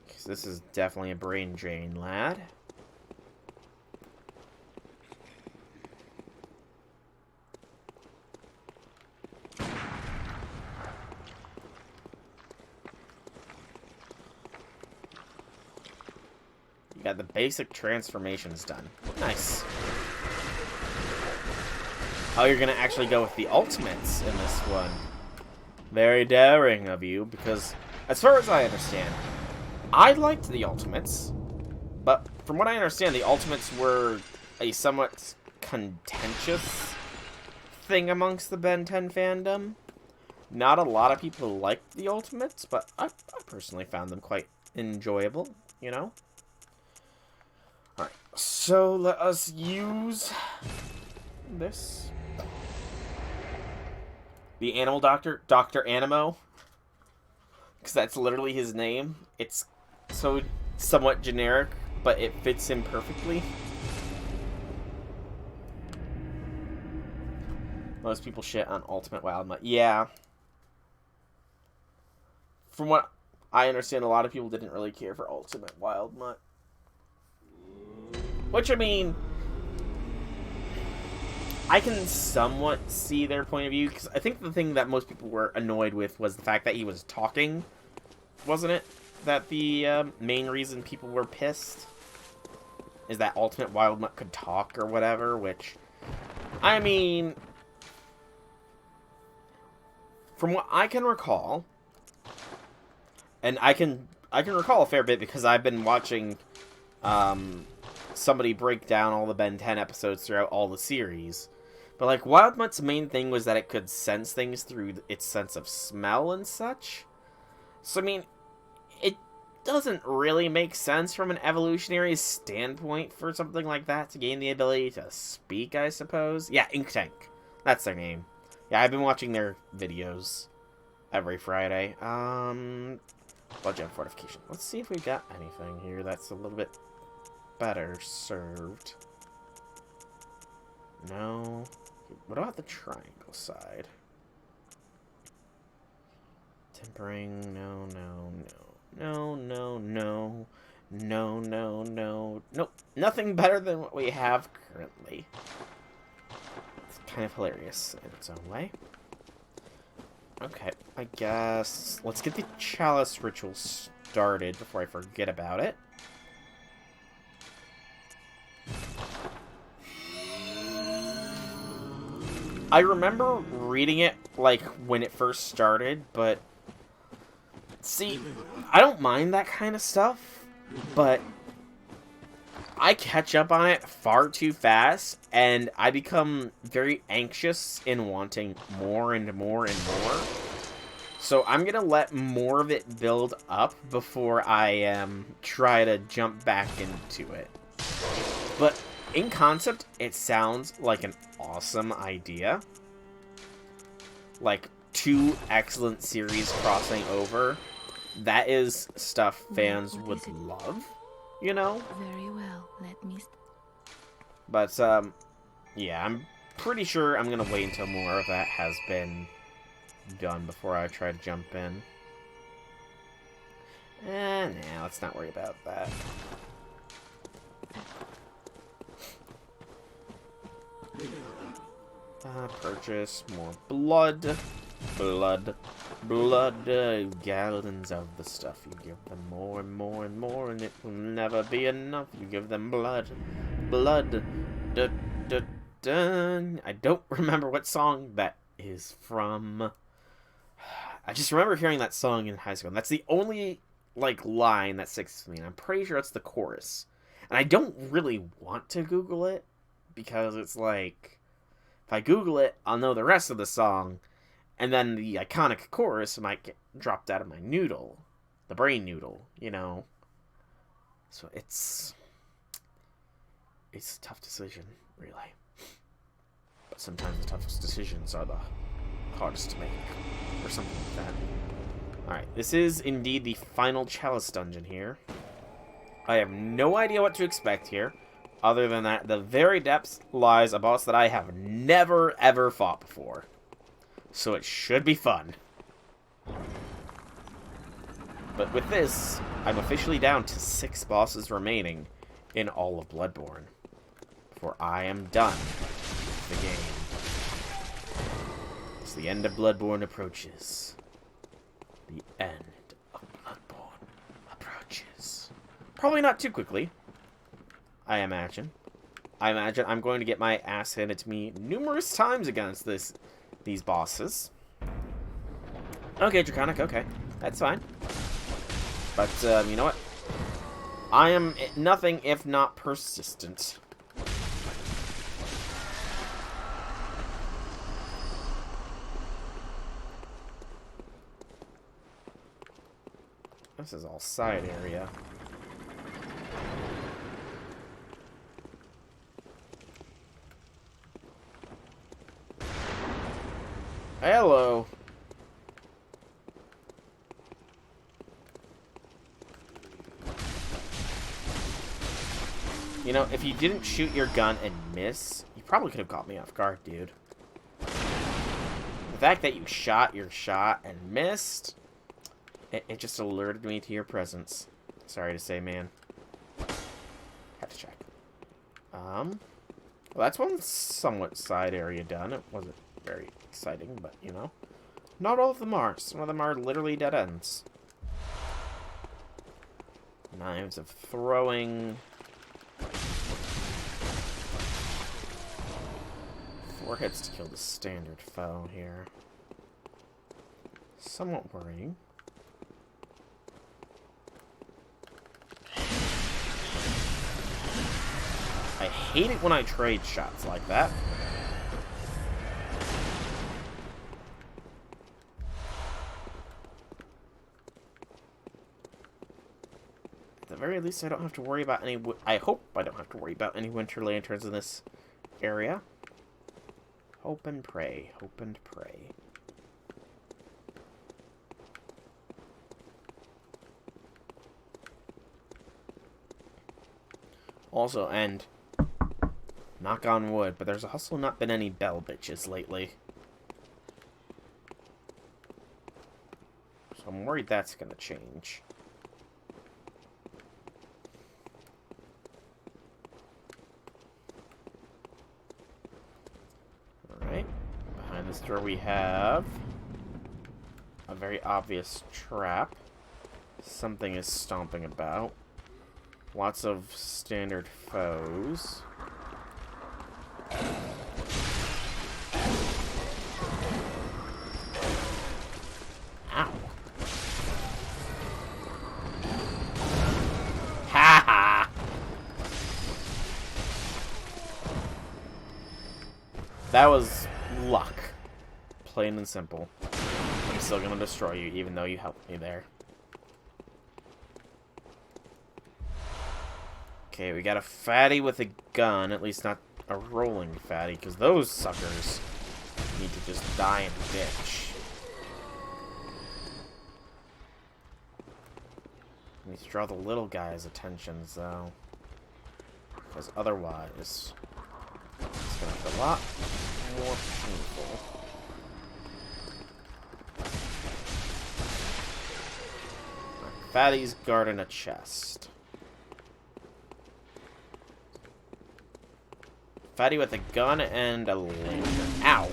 Because this is definitely a brain drain, lad. You got the basic transformations done. Nice. Oh, you're gonna actually go with the ultimates in this one. Very daring of you, because as far as I understand, I liked the ultimates, but from what I understand, the ultimates were a somewhat contentious thing amongst the Ben 10 fandom. Not a lot of people liked the ultimates, but I personally found them quite enjoyable, you know? Alright, so let us use this. The animal doctor, Dr. Animo. Because that's literally his name. It's so somewhat generic, but it fits him perfectly. Most people shit on Ultimate Wildmutt. Yeah. From what I understand, a lot of people didn't really care for Ultimate Wildmutt. Which, I mean, I can somewhat see their point of view, because I think the thing that most people were annoyed with was the fact that he was talking. Wasn't it? That the main reason people were pissed? Is that Ultimate Wildmutt could talk or whatever, which, I mean, from what I can recall, and I can recall a fair bit because I've been watching somebody break down all the Ben 10 episodes throughout all the series. But, like, Wildmutt's main thing was that it could sense things through its sense of smell and such. So, I mean, it doesn't really make sense from an evolutionary standpoint for something like that to gain the ability to speak, I suppose. Yeah, Ink Tank. That's their name. Yeah, I've been watching their videos every Friday. Blood Gem Fortification. Let's see if we got anything here that's a little bit better served. No. What about the triangle side? Tempering, no. Nope. Nothing better than what we have currently. It's kind of hilarious in its own way. Okay, I guess let's get the chalice ritual started before I forget about it. I remember reading it, like, when it first started, but... See, I don't mind that kind of stuff, but... I catch up on it far too fast, and I become very anxious in wanting more and more and more. So I'm gonna let more of it build up before I try to jump back into it. But in concept, it sounds like an awesome idea. Like, 2 excellent series crossing over. That is stuff fans would love, you know? Very well, let me... But, yeah, I'm pretty sure I'm gonna wait until more of that has been done before I try to jump in. Nah, let's not worry about that. Purchase more blood. Blood. Gallons of the stuff. You give them more and more and more, and it will never be enough. You give them blood. Blood. I don't remember what song that is from. I just remember hearing that song in high school, and that's the only, like, line that sticks with me, and I'm pretty sure it's the chorus. And I don't really want to Google it, because it's like, if I Google it, I'll know the rest of the song, and then the iconic chorus might get dropped out of my noodle. The brain noodle, you know? So it's a tough decision, really. But sometimes the toughest decisions are the hardest to make, or something like that. Alright, this is indeed the final chalice dungeon here. I have no idea what to expect here, other than that the very depths lies a boss that I have never ever fought before. So it should be fun. But with this, I'm officially down to 6 bosses remaining in all of Bloodborne, before I am done with the game. As the end of Bloodborne approaches, the end of Bloodborne approaches. Probably not too quickly, I imagine. I imagine I'm going to get my ass handed to me numerous times against these bosses. Okay, Draconic, okay. That's fine. But, you know what? I am nothing if not persistent. This is all side area. Hello. You know, if you didn't shoot your gun and miss, you probably could have caught me off guard, dude. The fact that you shot your shot and missed, it just alerted me to your presence. Sorry to say, man. Have to check. Well, that's one somewhat side area done. It wasn't very exciting, but, you know. Not all of them are. Some of them are literally dead ends. Knives of throwing. 4 hits to kill the standard foe here. Somewhat worrying. I hate it when I trade shots like that. At the very least, I don't have to worry about any... I hope I don't have to worry about any winter lanterns in this area. Hope and pray. Hope and pray. Also, and... knock on wood, but there's also not been any bell bitches lately. So I'm worried that's gonna change. Alright. Behind this door we have a very obvious trap. Something is stomping about. Lots of standard foes. That was luck. Plain and simple. I'm still gonna destroy you, even though you helped me there. Okay, we got a fatty with a gun. At least not a rolling fatty, because those suckers need to just die in a ditch. We need to draw the little guy's attentions, though. Because otherwise, it's going to be a lot more painful. Fatty's guarding a chest. Fatty with a gun and a lantern. Ow!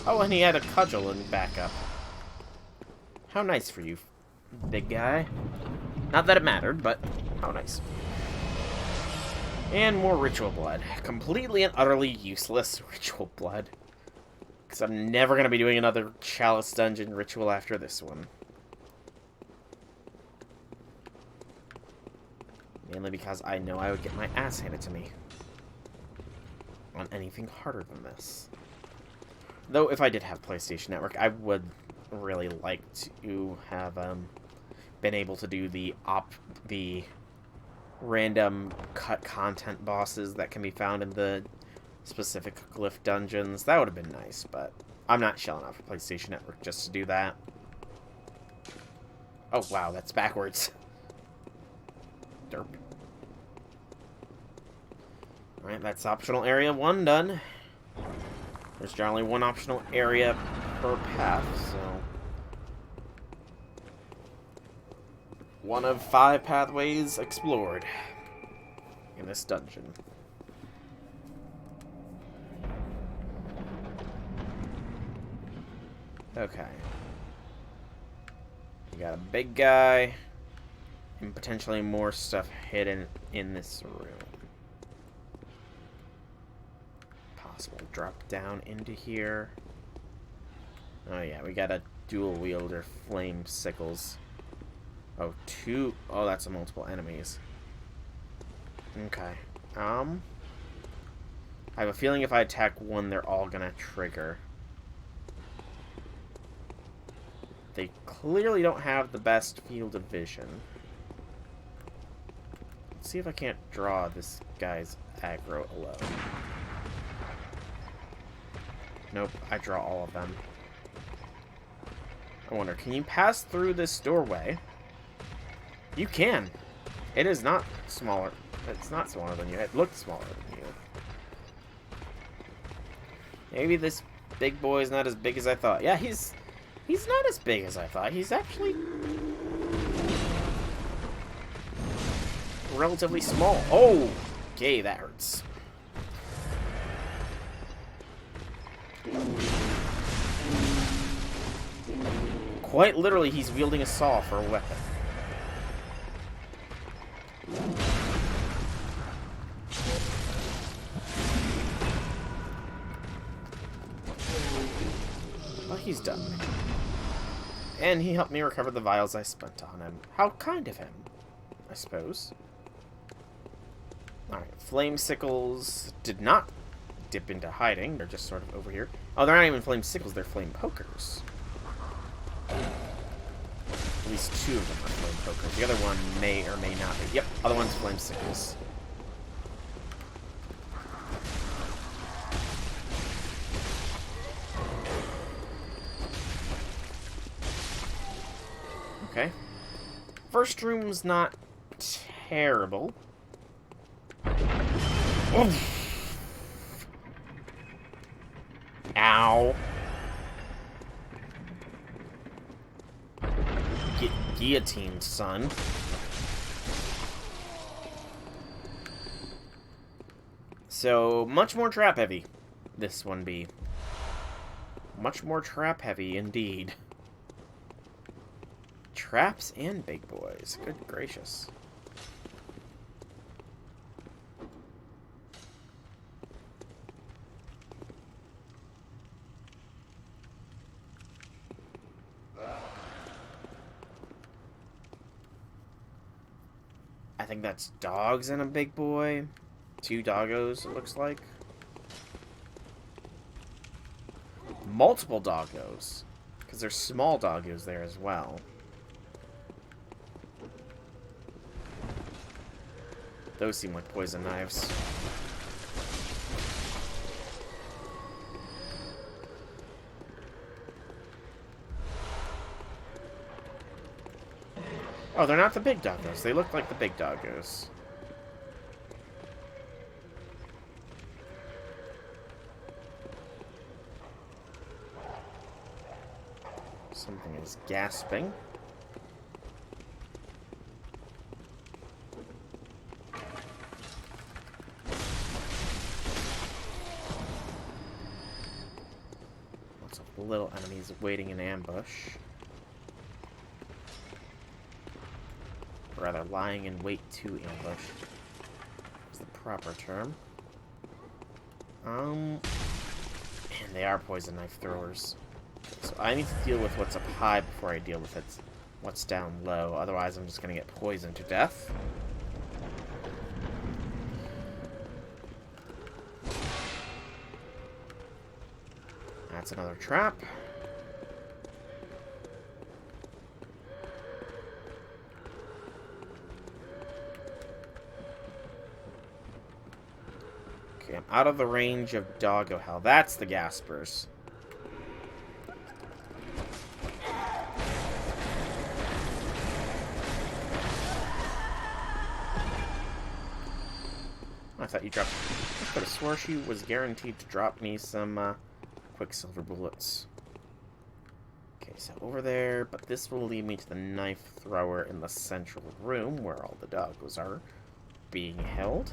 Oh, and he had a cudgel in backup. How nice for you, big guy. Not that it mattered, but how nice. And more ritual blood. Completely and utterly useless ritual blood. Because I'm never going to be doing another Chalice Dungeon ritual after this one. Mainly because I know I would get my ass handed to me on anything harder than this. Though, if I did have PlayStation Network, I would really like to have been able to do the random cut content bosses that can be found in the specific glyph dungeons. That would have been nice, but I'm not shelling out for PlayStation Network just to do that. Oh, wow, that's backwards. Derp. Alright, that's optional area 1 done. There's generally one optional area per path, so... 1 of 5 pathways explored in this dungeon. Okay. We got a big guy, and potentially more stuff hidden in this room. Possible drop down into here. Oh yeah, we got a dual wielder flame sickles. Oh, 2. Oh, that's a multiple enemies. Okay. I have a feeling if I attack one, they're all gonna trigger. They clearly don't have the best field of vision. Let's see if I can't draw this guy's aggro alone. Nope, I draw all of them. I wonder, can you pass through this doorway? You can. It is not smaller. It's not smaller than you. It looked smaller than you. Maybe this big boy is not as big as I thought. Yeah, he's not as big as I thought. He's actually relatively small. Oh, okay, that hurts. Quite literally, he's wielding a saw for a weapon. Well, he's done. And he helped me recover the vials I spent on him. How kind of him, I suppose. Alright, flame sickles did not dip into hiding. They're just sort of over here. Oh, they're not even flame sickles, they're flame pokers. At least 2 of them are flame pokers. The other one may or may not be. Yep, other one's flame sickles. Okay. First room's not terrible. Oof. Ow. Get guillotined, son. So, much more trap heavy, this one be. Much more trap heavy, indeed. Traps and big boys. Good gracious. think that's dogs and a big boy. 2 doggos, it looks like. Multiple doggos. Because there's small doggos there as well. Those seem like poison knives. Oh, they're not the big doggos. They look like the big doggos. Something is gasping. Lots of little enemies waiting in ambush. Or rather, lying in wait to ambush is the proper term. And they are poison knife throwers. So I need to deal with what's up high before I deal with what's down low. Otherwise, I'm just going to get poisoned to death. That's another trap. Okay, I'm out of the range of doggo hell. That's the gaspers. I thought you dropped... I could have swore she was guaranteed to drop me some quicksilver bullets. Okay, so over there, but this will lead me to the knife thrower in the central room where all the doggos are being held.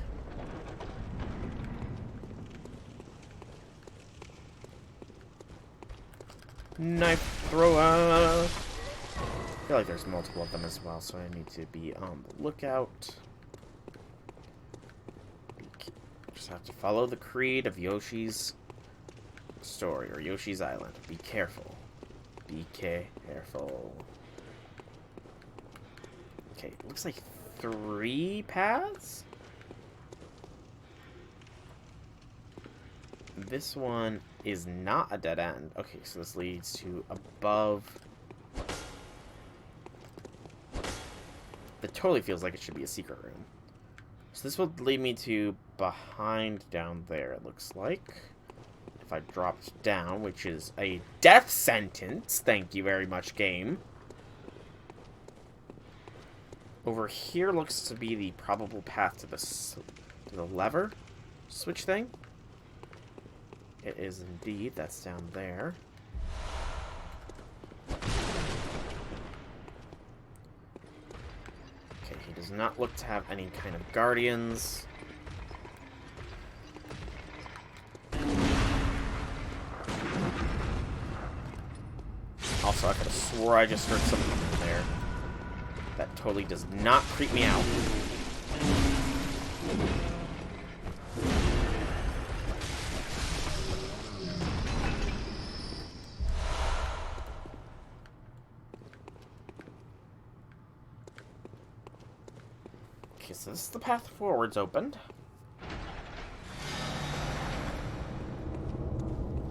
Knife thrower! I feel like there's multiple of them as well, so I need to be on the lookout. Just have to follow the creed of Yoshi's story, or Yoshi's Island. Be careful. Be careful. Okay, it looks like 3 paths? This one is not a dead end. Okay, so this leads to above. That totally feels like it should be a secret room. So this will lead me to behind down there, it looks like. If I dropped down, which is a death sentence. Thank you very much, game. Over here looks to be the probable path to the lever switch thing. It is indeed. That's down there. Okay, he does not look to have any kind of guardians. Also, I could have swore I just heard something in there. That totally does not creep me out. Okay, so this is the path forwards opened.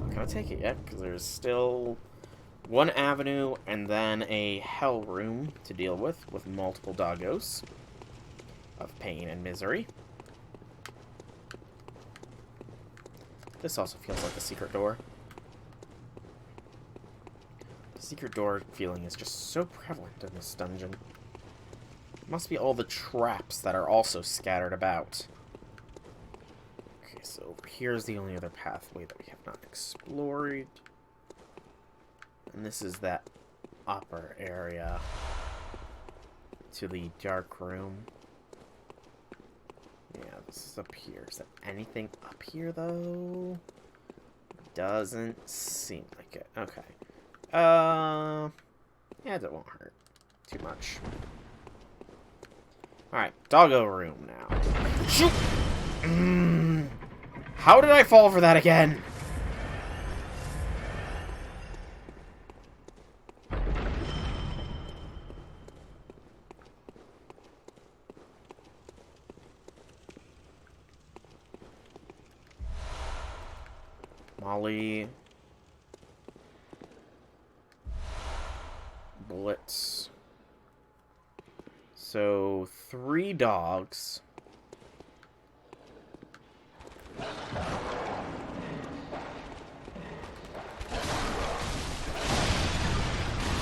Not gonna take it yet, because there's still one avenue and then a hell room to deal with multiple doggos of pain and misery. This also feels like a secret door. The secret door feeling is just so prevalent in this dungeon. It must be all the traps that are also scattered about. Okay, so over here is the only other pathway that we have not explored. And this is that upper area to the dark room. Yeah, this is up here. Is there anything up here, though? Doesn't seem like it. Okay. Yeah, that won't hurt too much. Alright, doggo room now. Shoot! How did I fall for that again? Molly. Bullets. So, 3 dogs.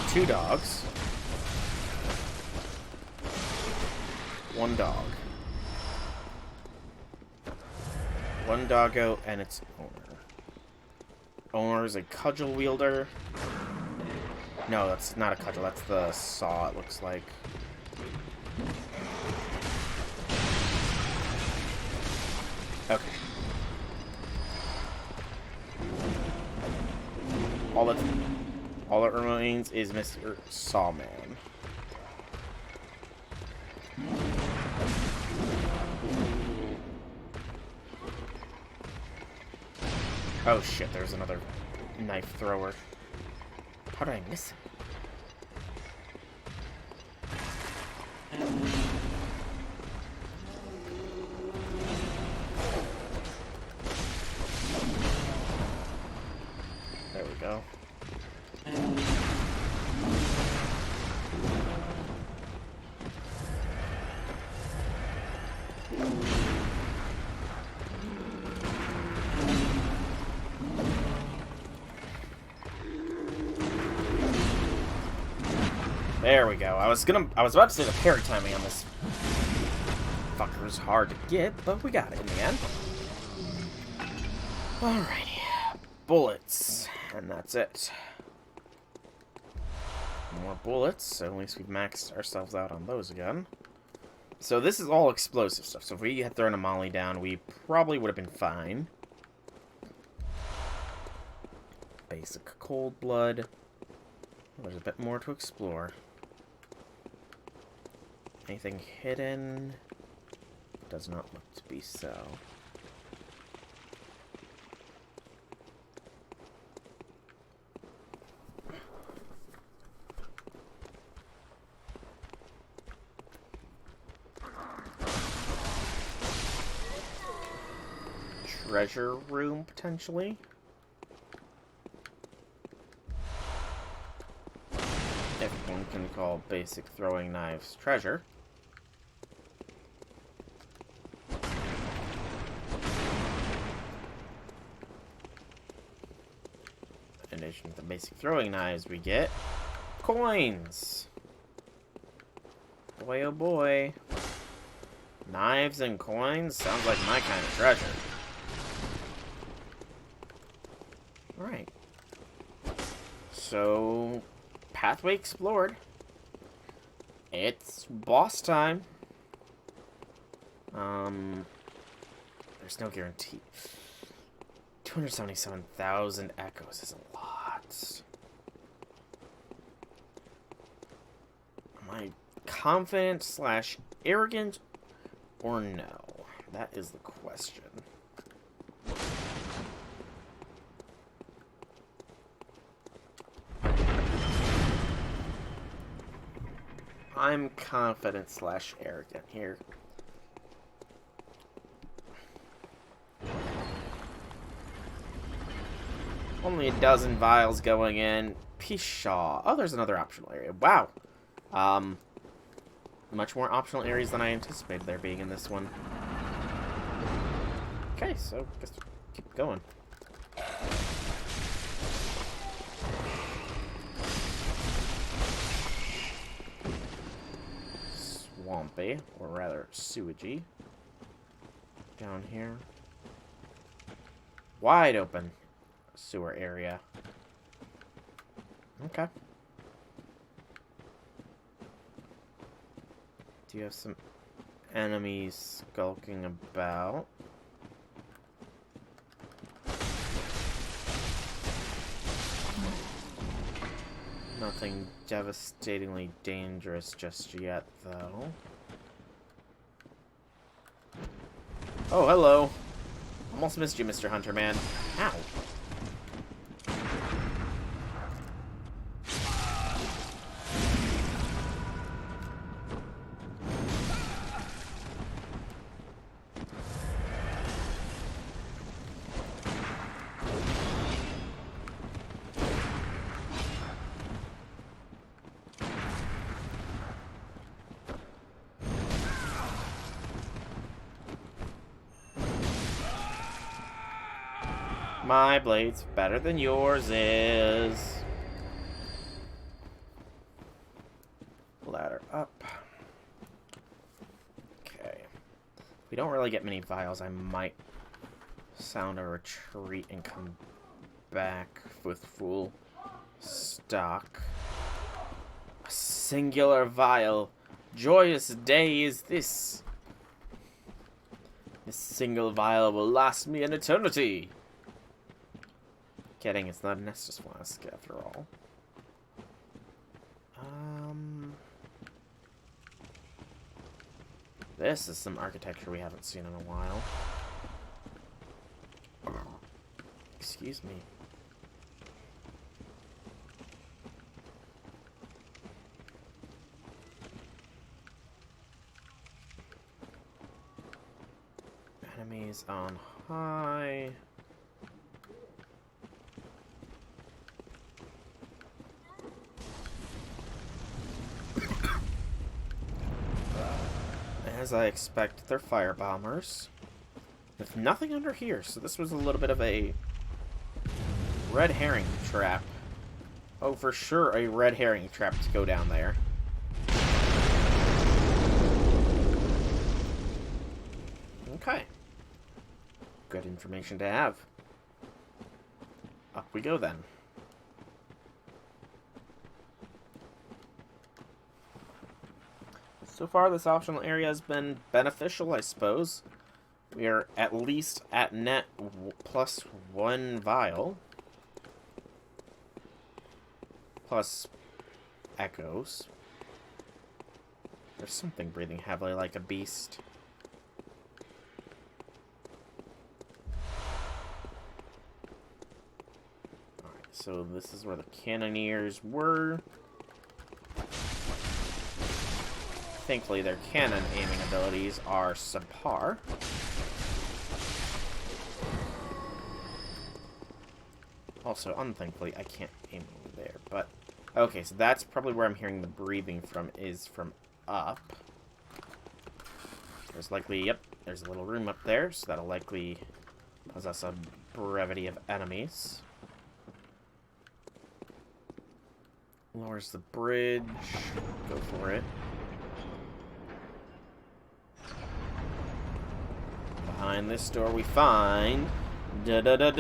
2 dogs. 1 dog. 1 doggo and its owner. Owner is a cudgel wielder. No, that's not a cudgel. That's the saw, it looks like. Okay. All that remains is Mr. Sawman. Oh shit, there's another knife thrower. How did I miss him? There we go. There we go. I was about to say the parry timing on this fucker's hard to get, but we got it in the end. Alrighty. Bullets. And that's it. More bullets, so at least we've maxed ourselves out on those again. So this is all explosive stuff, so if we had thrown a molly down, we probably would have been fine. Basic cold blood. There's a bit more to explore. Anything hidden? Does not look to be so. Treasure room, potentially? If one can call basic throwing knives treasure. In addition to the basic throwing knives, we get coins. Boy, oh boy. Knives and coins sounds like my kind of treasure. Alright. So, pathway explored. It's boss time. There's no guarantee. 277,000 echoes is a lot. Am I confident slash arrogant or no? That is the question. I'm confident slash arrogant here. Only a dozen vials going in. Pshaw. Oh, there's another optional area. Wow. Much more optional areas than I anticipated there being in this one. Okay, so guess we'll keep going. Swampy, or rather sewagey. Down here. Wide open sewer area. Okay. Do you have some enemies skulking about? Nothing devastatingly dangerous just yet, though. Oh, hello. Almost missed you, Mr. Hunter, man. Ow. My blade's better than yours is. Ladder up. Okay. If we don't really get many vials, I might sound a retreat and come back with full stock. A singular vial. Joyous day is this. This single vial will last me an eternity. Kidding, it's not an Estus flask after all. This is some architecture we haven't seen in a while. Excuse me. Enemies on high. As I expect, they're fire bombers. With nothing under here, so this was a little bit of a red herring trap. Oh, for sure a red herring trap to go down there. Okay. Good information to have. Up we go then. So far, this optional area has been beneficial, I suppose. We are at least at net plus 1 vial. Plus echoes. There's something breathing heavily like a beast. Alright, so this is where the cannoneers were. Thankfully, their cannon aiming abilities are subpar. Also, unthankfully, I can't aim over there, but... Okay, so that's probably where I'm hearing the breathing from, is from up. There's likely, yep, there's a little room up there, so that'll likely possess a brevity of enemies. Lowers the bridge. Go for it. Behind this door we find... Da-da-da-dun!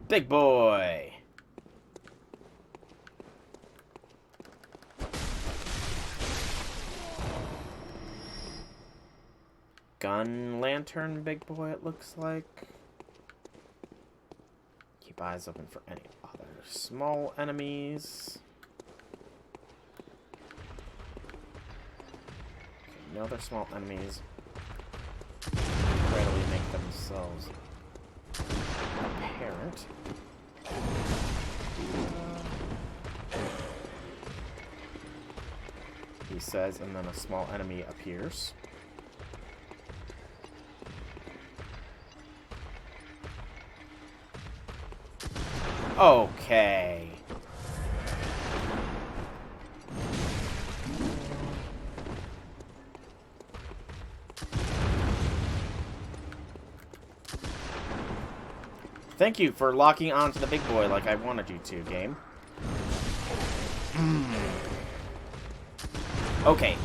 Big boy! Gun lantern big boy, it looks like. Keep eyes open for any other small enemies. Okay, no other small enemies readily make themselves apparent. He says, and then a small enemy appears. Okay. Thank you for locking onto the big boy like I wanted you to, game. Okay.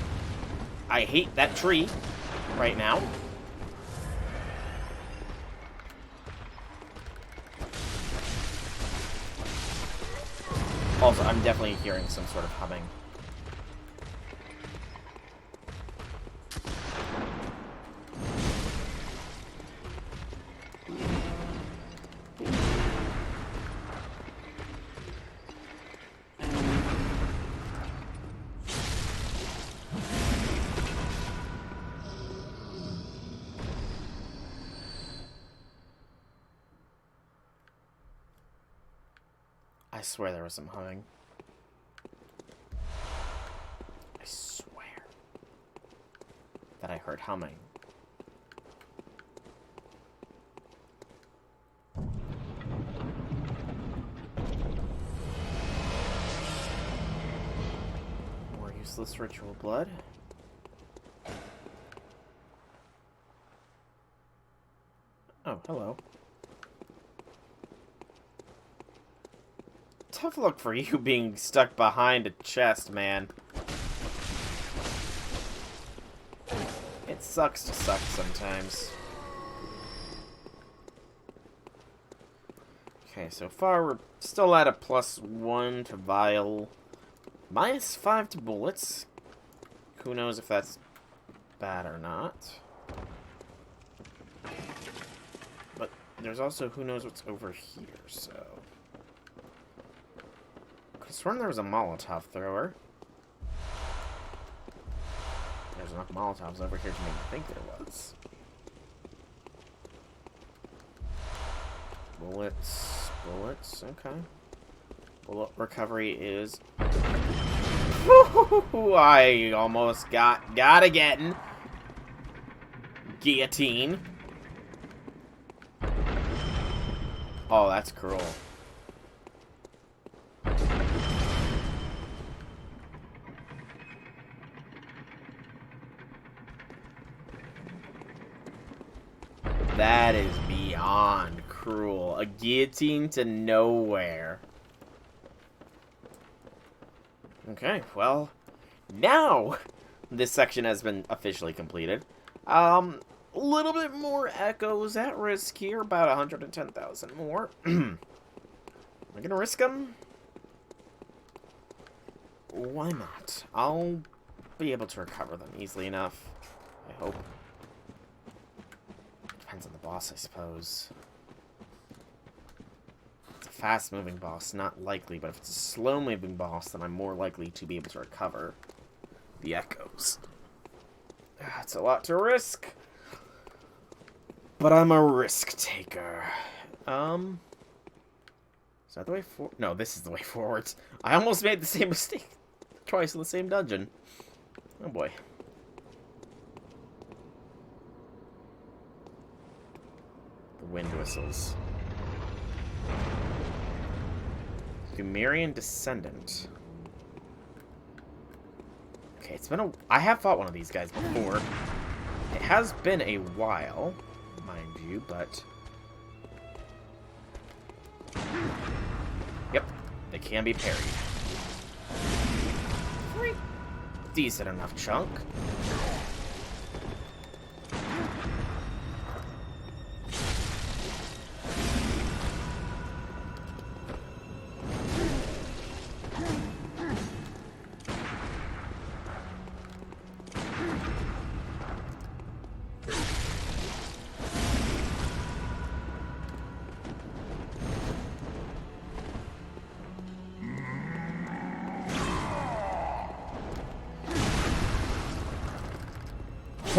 I hate that tree right now. Also, I'm definitely hearing some sort of humming. I swear there was some humming. I swear that I heard humming. More useless ritual blood. Oh, hello. tough look for you being stuck behind a chest, man. It sucks to suck sometimes. Okay, so far we're still at a +1 to vial. -5 to bullets. Who knows if that's bad or not. But there's also who knows what's over here, so... I could have sworn there was a Molotov thrower. There's enough Molotovs over here to make me think there was. Bullets, bullets, okay. Bullet recovery is... Woo-hoo-hoo-hoo, I almost got again. Guillotine. Oh, that's cruel. That is beyond cruel. A guillotine to nowhere. Okay, well, now this section has been officially completed. A little bit more echoes at risk here, about 110,000 more. Am I gonna risk them? Why not? I'll be able to recover them easily enough, I hope. Depends on the boss, I suppose. It's a fast-moving boss, not likely, but if it's a slow-moving boss, then I'm more likely to be able to recover the echoes. It's a lot to risk, but I'm a risk-taker. Is that the way forward? No, this is the way forward. I almost made the same mistake twice in the same dungeon. Oh boy. The wind whistles. Sumerian Descendant. Okay, it's been a... I have fought one of these guys before. It has been a while, mind you, but... Yep, they can be parried. Decent enough chunk.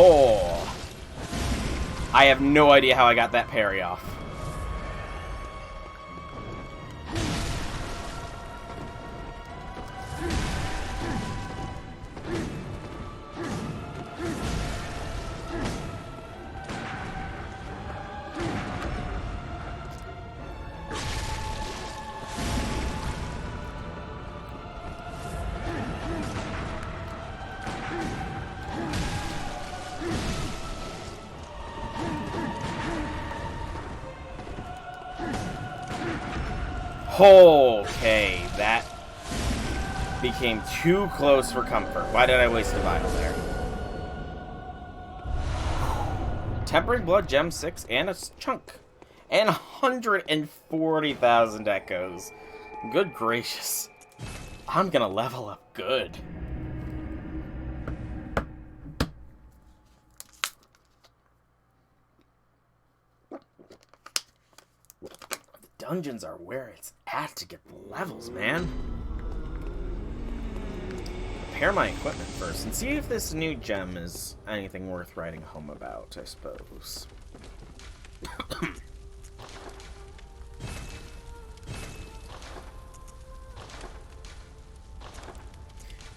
Oh, I have no idea how I got that parry off. Okay, that became too close for comfort. Why did I waste a vial there? Tempering Blood, Gem 6, and a chunk. And 140,000 echoes. Good gracious. I'm gonna level up good. Dungeons are where it's at to get the levels, man. Repair my equipment first and see if this new gem is anything worth writing home about, I suppose.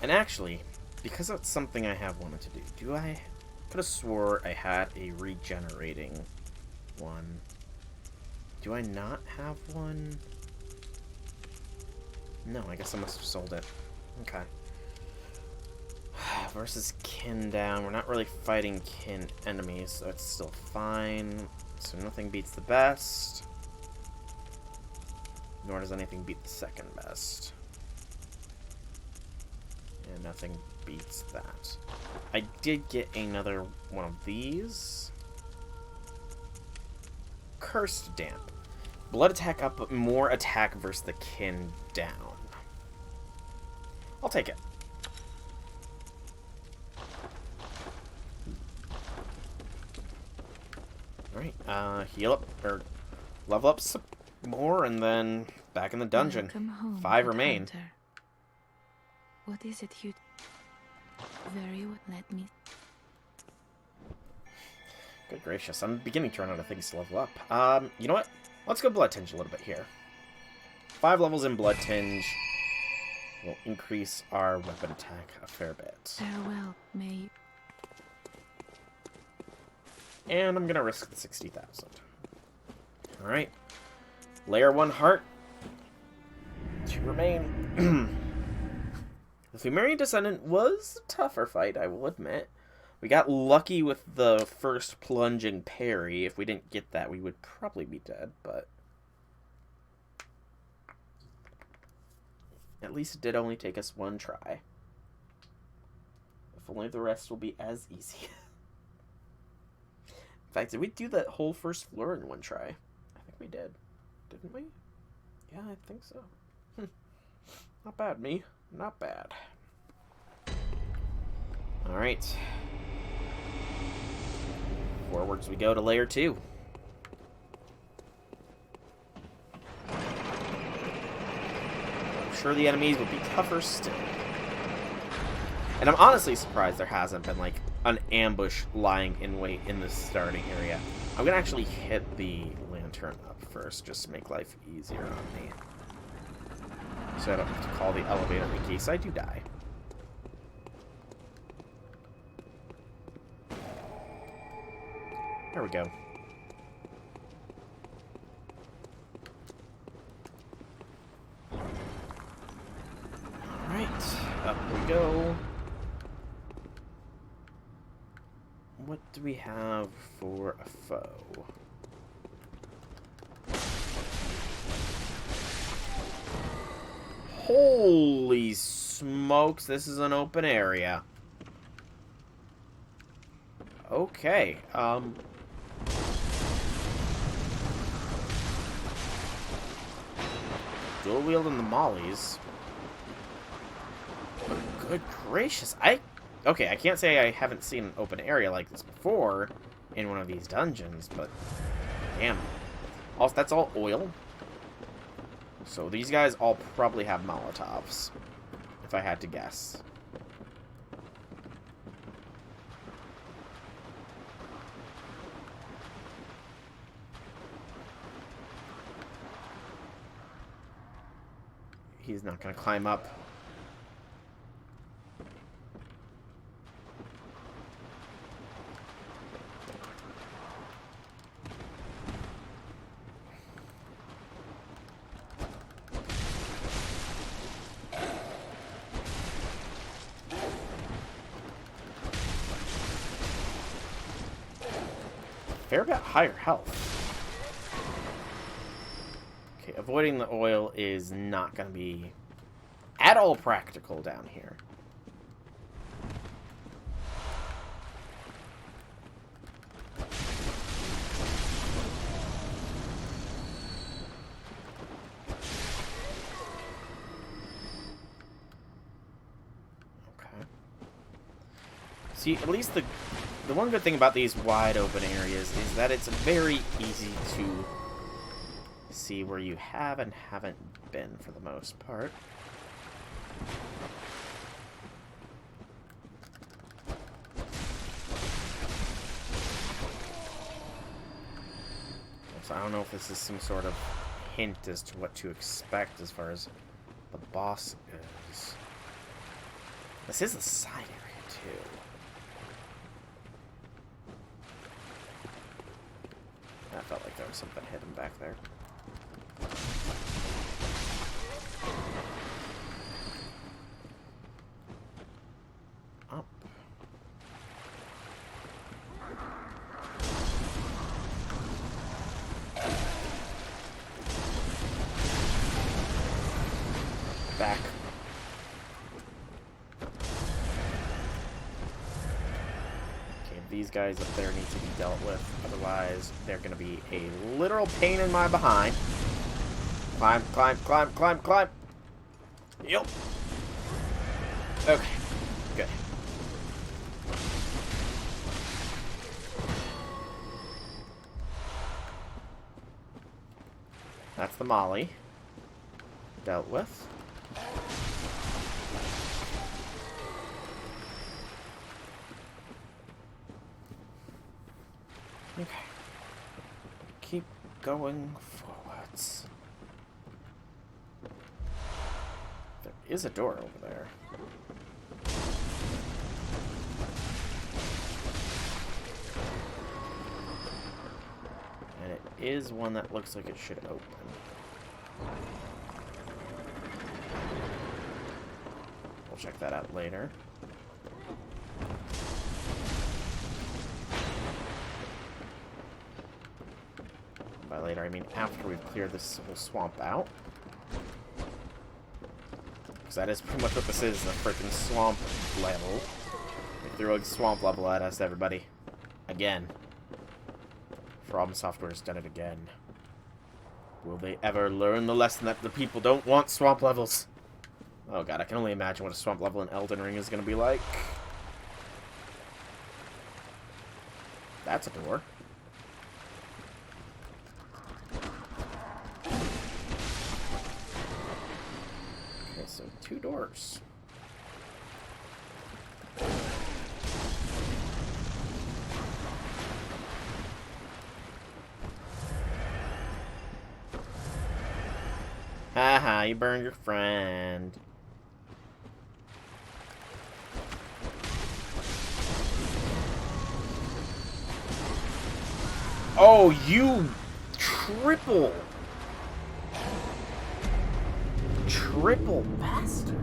And actually, because that's something I have wanted to do, I could have swore I had a regenerating one. Do I not have one? No, I guess I must have sold it. Okay. Versus kin down. We're not really fighting kin enemies, so it's still fine. So nothing beats the best. Nor does anything beat the second best. And nothing beats that. I did get another one of these. Cursed Damp. Blood attack up, but more attack versus the kin down. I'll take it. Alright, heal up, or level up some more, and then back in the dungeon. Welcome home, 5 good remain. hunter. What is it you... Very well, let me... Good gracious, I'm beginning to run out of things to level up. You know what? Let's go Blood Tinge a little bit here. 5 levels in Blood Tinge will increase our weapon attack a fair bit. Farewell, may... And I'm gonna risk the 60,000. Alright. Layer 1 heart. 2 remain. The Fumarian Descendant was a tougher fight, I will admit. We got lucky with the first plunging parry. If we didn't get that, we would probably be dead, but... At least it did only take us 1 try. If only the rest will be as easy. In fact, did we do that whole first floor in 1 try? I think we did. Didn't we? Yeah, I think so. Not bad, me. Not bad. Alright. Forwards we go to layer 2. I'm sure the enemies will be tougher still. And I'm honestly surprised there hasn't been, like, an ambush lying in wait in the starting area. I'm gonna actually hit the lantern up first, just to make life easier on me. So I don't have to call the elevator in case I do die. There we go. Alright, up we go. What do we have for a foe? Holy smokes, this is an open area. Okay, dual wielding the mollies. But good gracious, okay, I can't say I haven't seen an open area like this before in one of these dungeons, but damn. Also, that's all oil. So these guys all probably have Molotovs, if I had to guess. He's not going to climb up. Fair bit higher health. Okay, avoiding the oil is not going to be at all practical down here. Okay. See, at least the one good thing about these wide open areas is that it's very easy to see where you have and haven't been for the most part. So I don't know if this is some sort of hint as to what to expect as far as the boss is. This is a side area too. I felt like there was something hidden back there. Up. these guys up there need to be dealt with. Otherwise, they're going to be a literal pain in my behind. Climb, climb, climb, climb, climb. Yep. Okay. Good. That's the Molly. Dealt with. Okay. Keep going forwards. There is a door over there. And it is one that looks like it should open. We'll check that out later. By later, I mean after we've cleared this whole swamp out. Because that is pretty much what this is, a freaking swamp level. They threw a swamp level at us, everybody. Again. From Software's done it again. Will they ever learn the lesson that the people don't want swamp levels? Oh god, I can only imagine what a swamp level in Elden Ring is going to be like. That's a door. Okay, so 2 doors. Haha, you burned your friend. Oh, you triple bastard.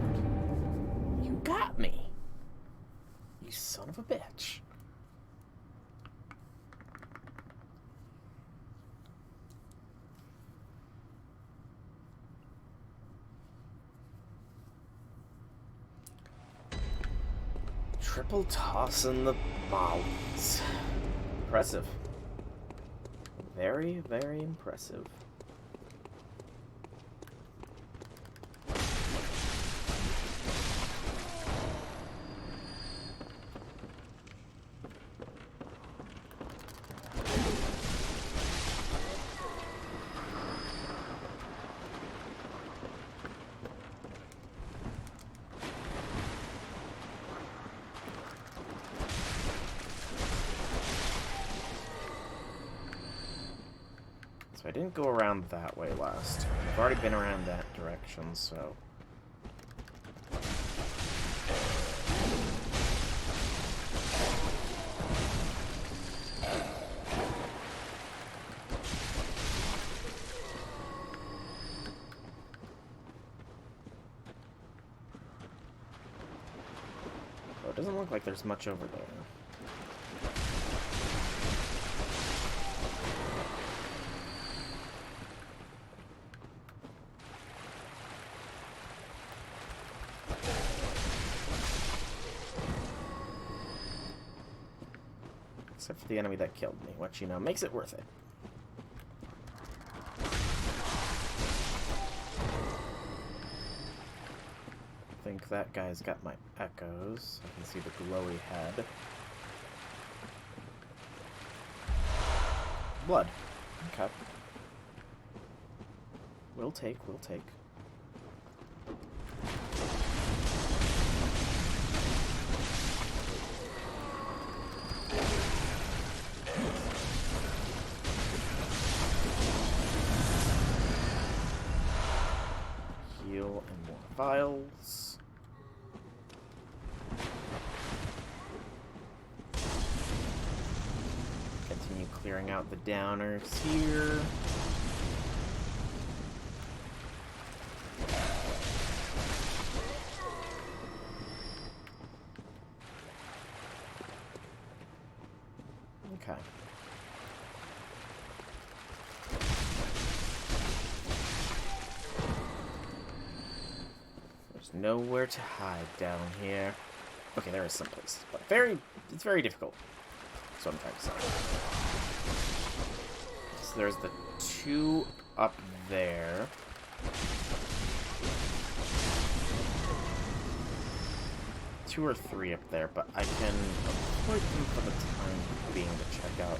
You got me. You son of a bitch. Triple toss in the mollies. Impressive. Very, very impressive. So I didn't go around that way last time. I've already been around that direction, so... Oh, it doesn't look like there's much over there. Except for the enemy that killed me, which, you know, makes it worth it. I think that guy's got my echoes. I can see the glowy head. Blood. Okay. We'll take, we'll take. Heal and more vials. Continue clearing out the downers here. Okay. There's nowhere to hide down here. Okay, there is some places, but it's very difficult. That's what I'm trying to say. So there's the 2 up there. Two or 3 up there, but I can avoid them for the time being to check out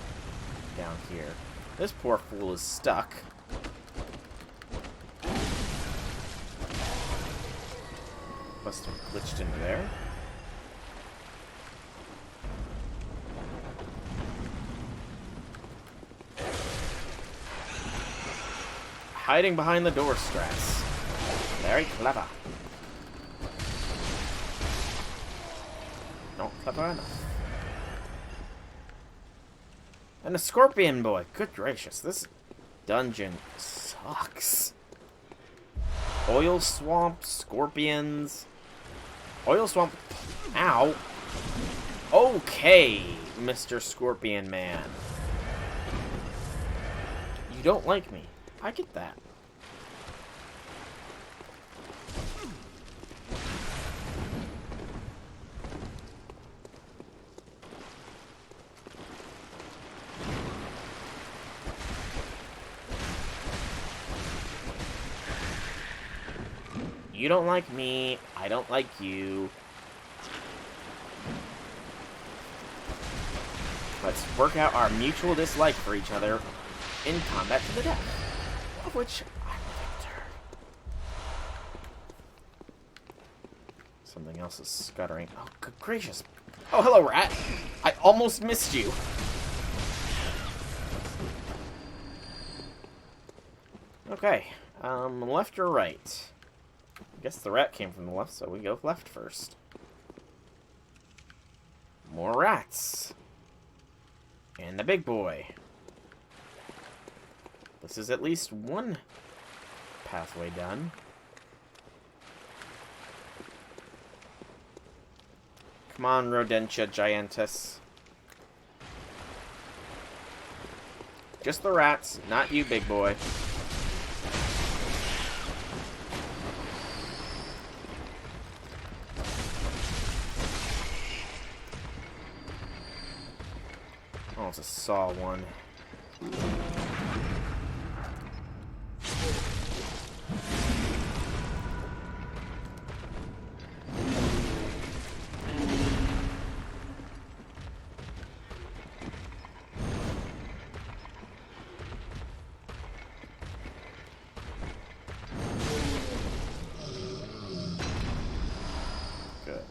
down here. This poor fool is stuck. Must have glitched into there. Hiding behind the door strats. Very clever. Not clever enough. And a scorpion boy. Good gracious, this dungeon sucks. Oil swamp, scorpions. Oil swamp. Ow. Okay, Mr. Scorpion Man. You don't like me. I get that. You don't like me, I don't like you. Let's work out our mutual dislike for each other in combat to the death. Of which I'm a victor. Something else is scuttering. Oh, good gracious. Oh, hello, rat. I almost missed you. Okay. Left or right? I guess the rat came from the left, so we go left first. More rats. And the big boy. This is at least one pathway done. Come on, Rodentia Giantus. Just the rats, not you, big boy. Oh, it's a saw one. Good.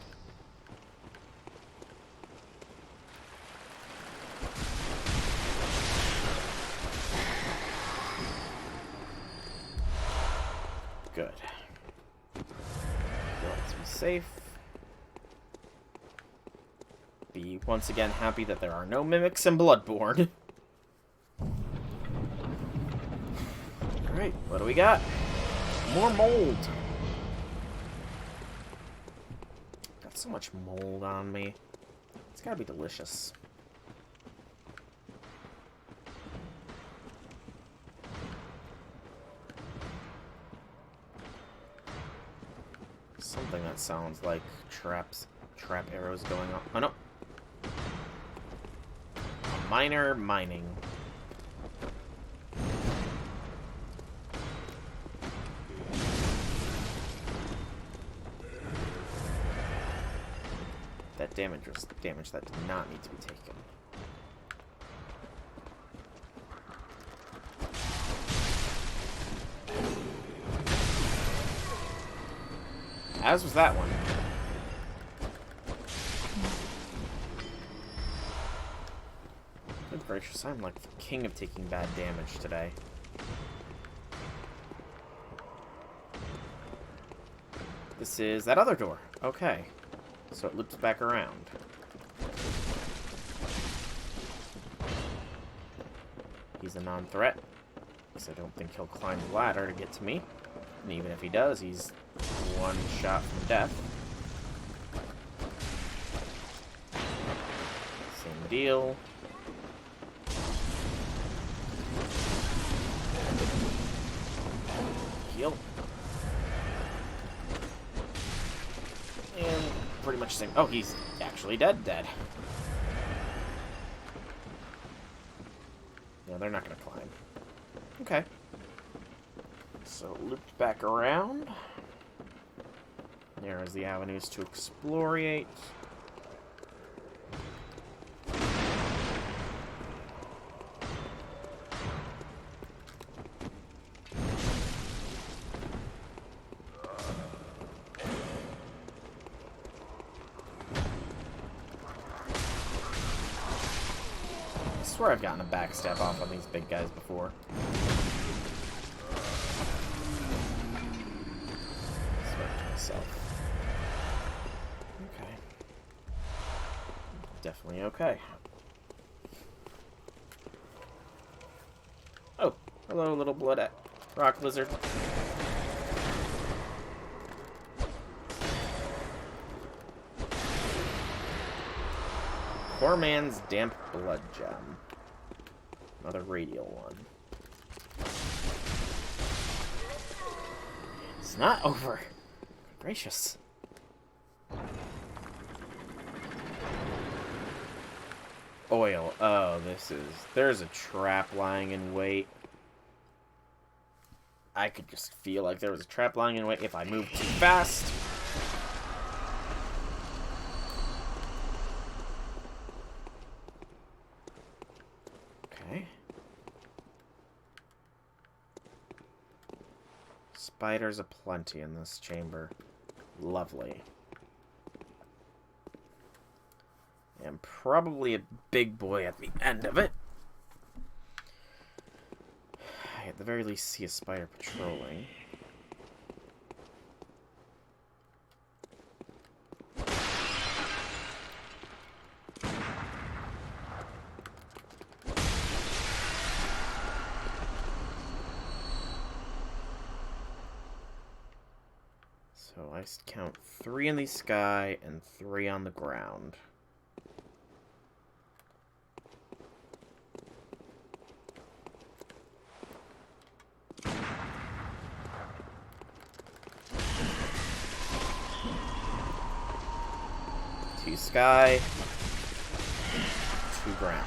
Good. Let's be safe. Be once again happy that there are no mimics in Bloodborne. Alright, what do we got? More mold. Got so much mold on me. It's gotta be delicious. Something that sounds like trap arrows going on. Oh no. A miner mining. That damage was damage that did not need to be taken. As was that one. Good gracious, I'm like the king of taking bad damage today. This is that other door. Okay. So it loops back around. He's a non-threat, because I don't think he'll climb the ladder to get to me. And even if he does, he's one shot from death. Same deal. Heal. And pretty much the same. Oh, he's actually dead. No, they're not going to climb. Okay. So, looped back around. There is the avenues to exploriate. I swear I've gotten a backstab off on these big guys before. Swear to myself. Okay. Definitely okay. Oh, hello, little blood rock lizard. Poor man's damp blood gem. Another radial one. It's not over. Gracious. Oil. Oh, there's a trap lying in wait. I could just feel like there was a trap lying in wait if I moved too fast. Okay. Spiders aplenty in this chamber. Lovely. And probably a big boy at the end of it. I at the very least see a spider patrolling. So I count 3 in the sky and 3 on the ground. Sky, 2 ground.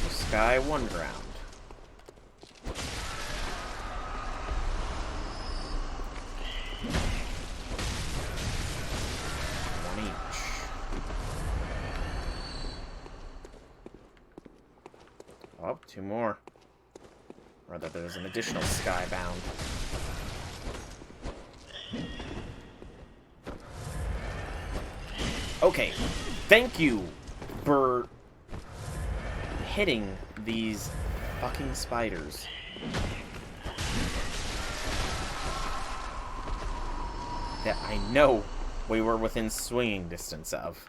2 sky, 1 ground. 1 each. Oh, 2 more. Rather, there's an additional sky bound. Okay, thank you for hitting these fucking spiders. That I know we were within swinging distance of.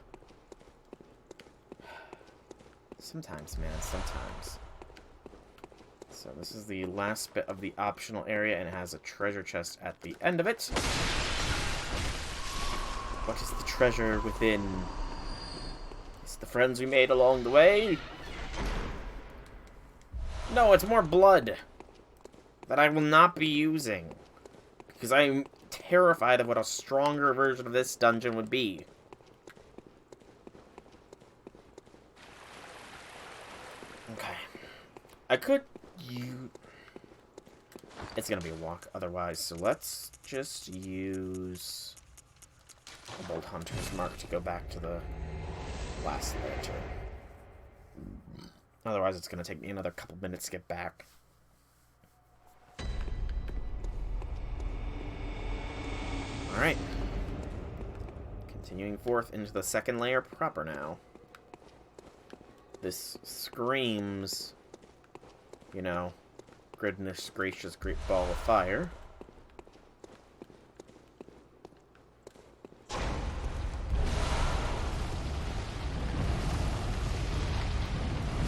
Sometimes, man, sometimes. So this is the last bit of the optional area, and it has a treasure chest at the end of it. What is the treasure within? It's the friends we made along the way? No, it's more blood that I will not be using. Because I'm terrified of what a stronger version of this dungeon would be. Okay. I could use... It's gonna be a walk otherwise, so let's just use... Bold Hunter's Mark to go back to the last lantern. Otherwise, it's going to take me another couple minutes to get back. Alright. Continuing forth into the second layer proper now. This screams, you know, goodness gracious, great ball of fire.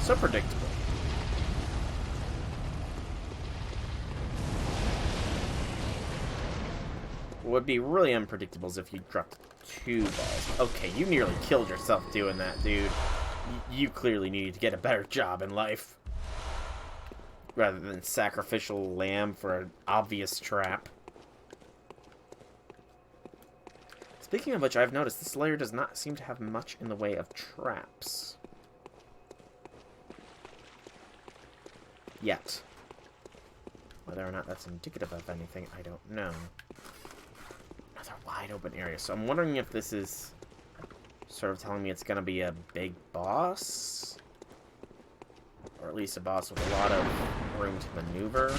So predictable. What would be really unpredictable is if you dropped 2 balls. Okay, you nearly killed yourself doing that, dude. You clearly need to get a better job in life. Rather than sacrificial lamb for an obvious trap. Speaking of which, I've noticed this layer does not seem to have much in the way of traps. yet. Whether or not that's indicative of anything, I don't know. Another wide open area. So I'm wondering if this is sort of telling me it's going to be a big boss. Or at least a boss with a lot of room to maneuver.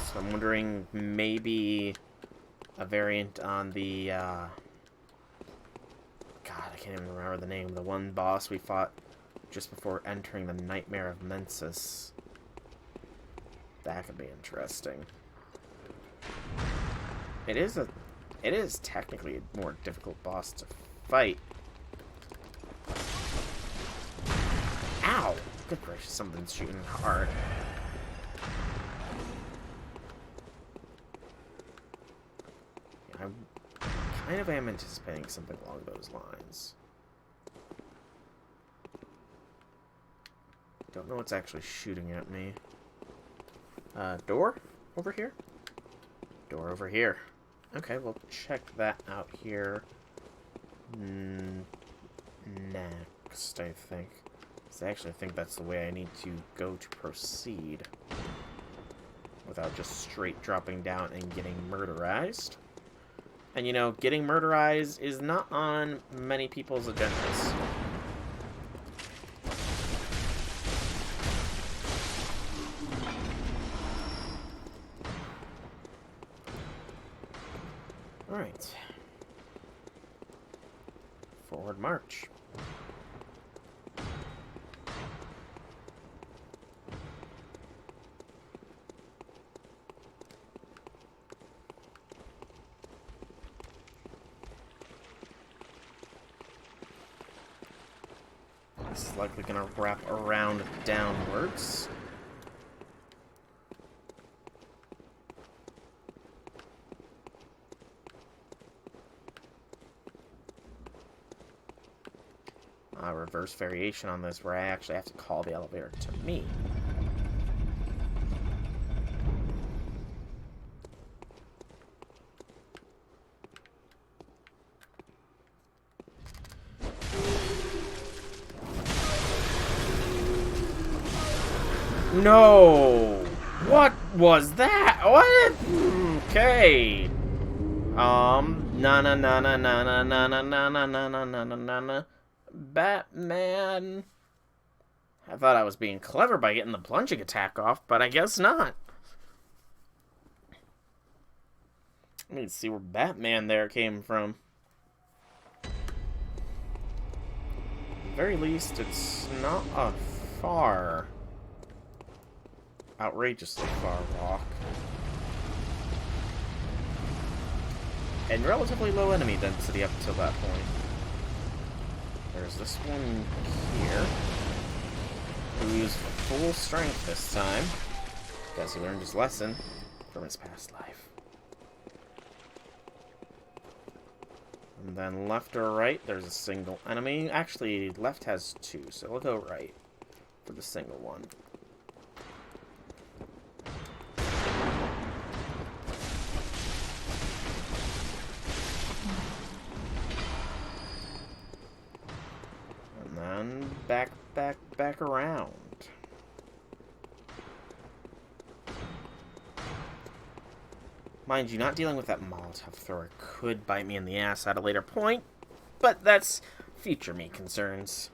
So I'm wondering maybe a variant on the, God, I can't even remember the name. The one boss we fought just before entering the Nightmare of Mensis. That could be interesting. It is technically a more difficult boss to fight. Ow! Good gracious, something's shooting hard. I kind of am anticipating something along those lines. Don't know what's actually shooting at me. Door? Over here? Door over here. Okay, we'll check that out here next, I think. So I actually think that's the way I need to go to proceed. Without just straight dropping down and getting murderized. And you know, getting murderized is not on many people's agendas. Alright. Forward march. This is likely gonna wrap around downwards. Reverse variation on this where I actually have to call the elevator to me. No! What was that? What? Okay. Na na na na na na na na na na na na na na na. Batman. I thought I was being clever by getting the plunging attack off, but I guess not. I need to see where Batman there came from. At the very least, it's not a far, outrageously far walk. And relatively low enemy density up until that point. There's this one here, who used full strength this time, because he learned his lesson from his past life. And then left or right, there's a single enemy. Actually, left has two, so we'll go right for the single one. And back around. Mind you, not dealing with that Molotov thrower could bite me in the ass at a later point, but that's future me concerns.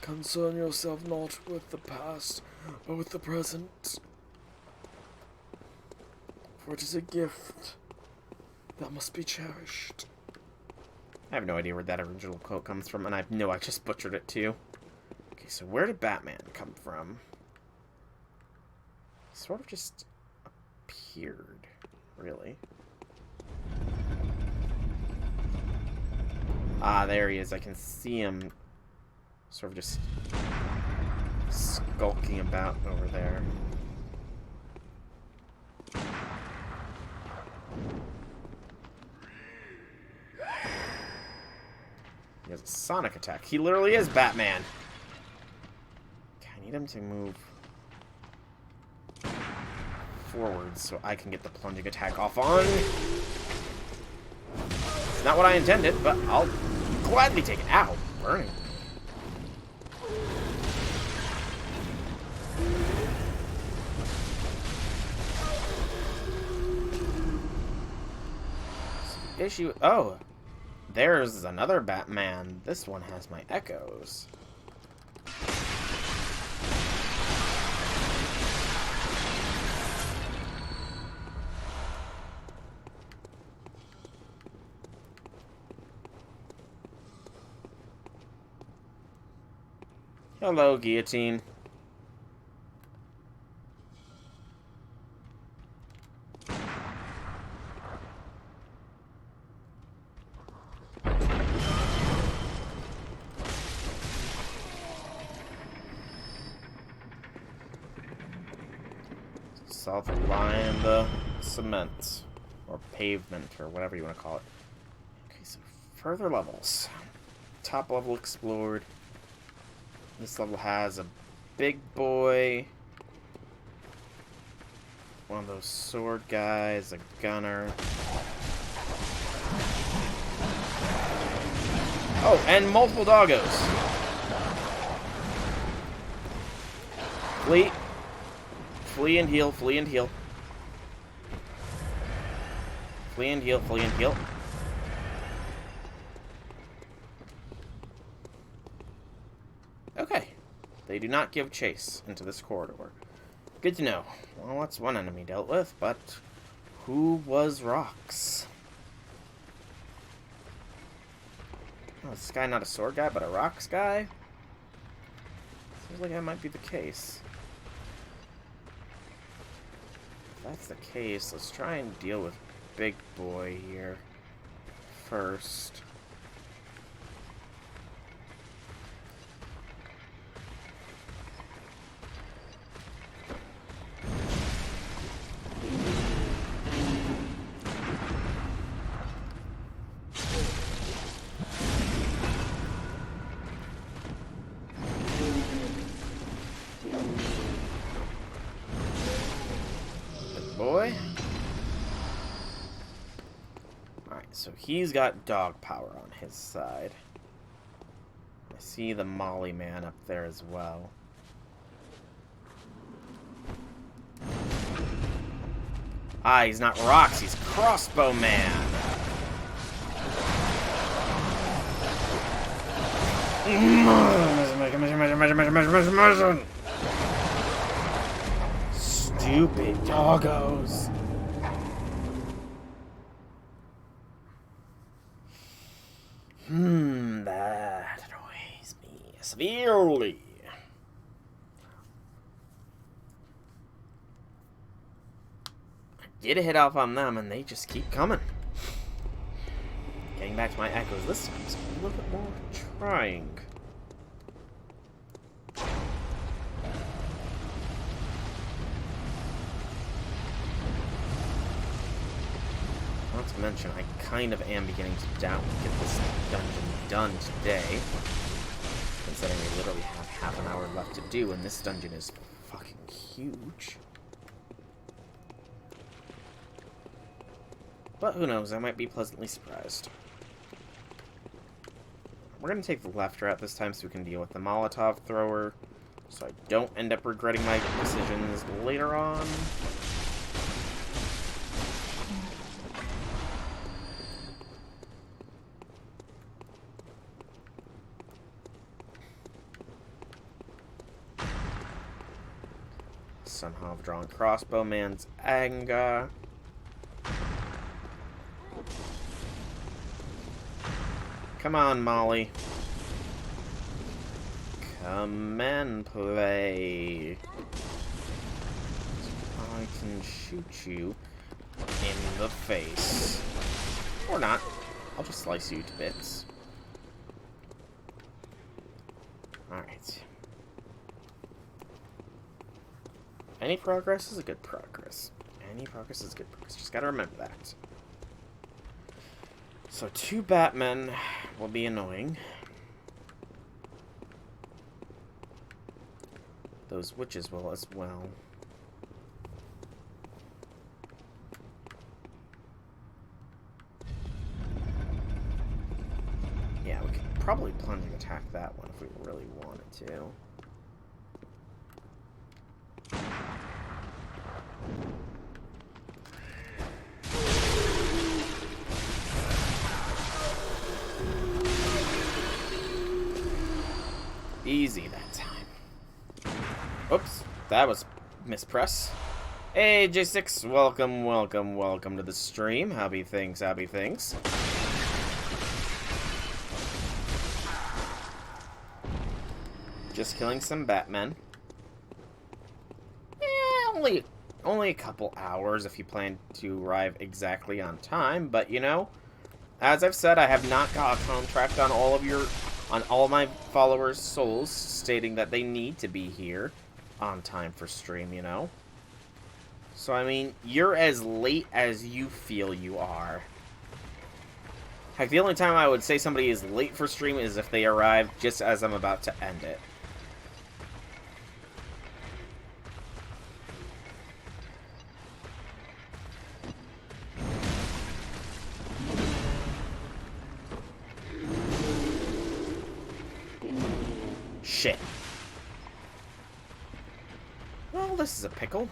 Concern yourself not with the past, but with the present. For it is a gift that must be cherished. I have no idea where that original quote comes from, and I know I just butchered it too. Okay, so where did Batman come from? Sort of just appeared, really. Ah, there he is. I can see him sort of just skulking about over there. He has a sonic attack. He literally is Batman. Okay, I need him to move forward so I can get the plunging attack off on. It's not what I intended, but I'll gladly take it. Ow, burning. Issue. Oh, there's another Batman. This one has my echoes. Hello, guillotine. South line the cement, or pavement, or whatever you want to call it. Okay, so further levels. Top level explored. This level has a big boy, one of those sword guys, a gunner. Oh, and multiple doggos. Flee. Flee and heal, flee and heal. Flee and heal, flee and heal. Okay. They do not give chase into this corridor. Good to know. Well, that's one enemy dealt with, but who was Rocks? Oh, this guy not a sword guy, but a Rocks guy? Seems like that might be the case. If that's the case, let's try and deal with Big Boy here first. Boy. Alright, so he's got dog power on his side. I see the Molly man up there as well. Ah, he's not Rocks, he's Crossbow Man. Stupid doggos. That annoys me severely. I get a hit off on them and they just keep coming. Getting back to my echoes this time is a little bit more trying. Not to mention, I kind of am beginning to doubt we get this dungeon done today. Considering we literally have half an hour left to do, and this dungeon is fucking huge. But who knows, I might be pleasantly surprised. We're going to take the left route this time so we can deal with the Molotov thrower, so I don't end up regretting my decisions later on. Somehow I've drawn Crossbow Man's anger. Come on, Molly. Come and play. I can shoot you in the face. Or not. I'll just slice you to bits. Alright. Any progress is a good progress. Any progress is good progress. Just gotta remember that. So 2 Batmen will be annoying. Those witches will as well. plunging attack that one if we really wanted to. Easy that time. Oops, that was mispress. Hey, J6, welcome, welcome, welcome to the stream. Happy things, happy things. Just killing some Batmen. Only a couple hours if you plan to arrive exactly on time, but you know, as I've said, I have not got a contract on all of my followers' souls stating that they need to be here on time for stream, you know? So, I mean, you're as late as you feel you are. Heck, the only time I would say somebody is late for stream is if they arrive just as I'm about to end it. Shit. Well, this is a pickle.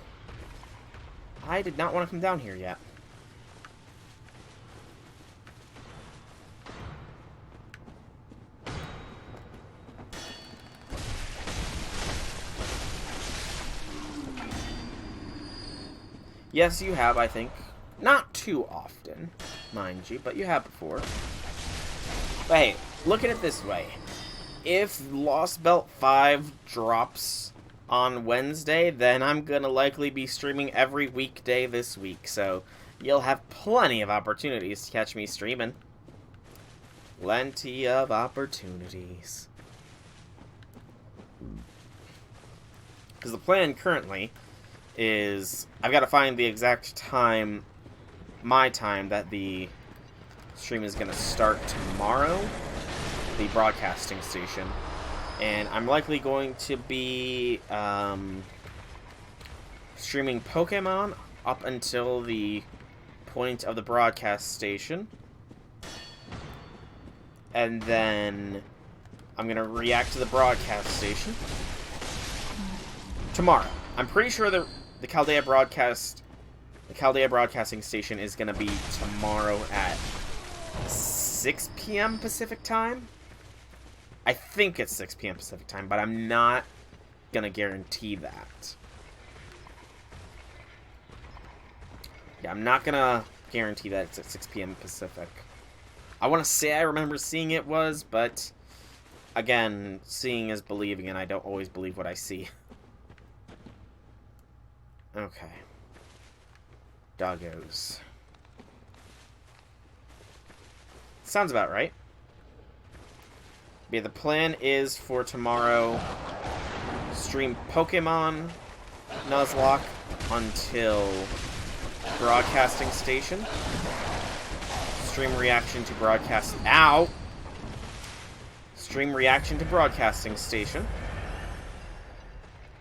I did not want to come down here yet. Yes, you have, I think. Not too often, mind you, but you have before. But hey, look at it this way. If Lost Belt 5 drops on Wednesday, then I'm gonna likely be streaming every weekday this week, so you'll have plenty of opportunities to catch me streaming. Plenty of opportunities. Because the plan currently is I've got to find the exact time, my time, that the stream is gonna start tomorrow, the broadcasting station. And I'm likely going to be streaming Pokemon up until the point of the broadcast station. And then I'm going to react to the broadcast station tomorrow. I'm pretty sure the Chaldea broadcasting station is going to be tomorrow at 6 p.m. Pacific time. I think it's 6 p.m. Pacific time, but I'm not gonna guarantee that. Yeah, I'm not gonna guarantee that it's at 6 p.m. Pacific. I want to say I remember seeing it was, but again, seeing is believing, and I don't always believe what I see. Okay. Doggos. Sounds about right. Yeah, the plan is for tomorrow, stream Pokemon Nuzlocke until broadcasting station. Stream reaction to broadcast. Ow! Stream reaction to broadcasting station.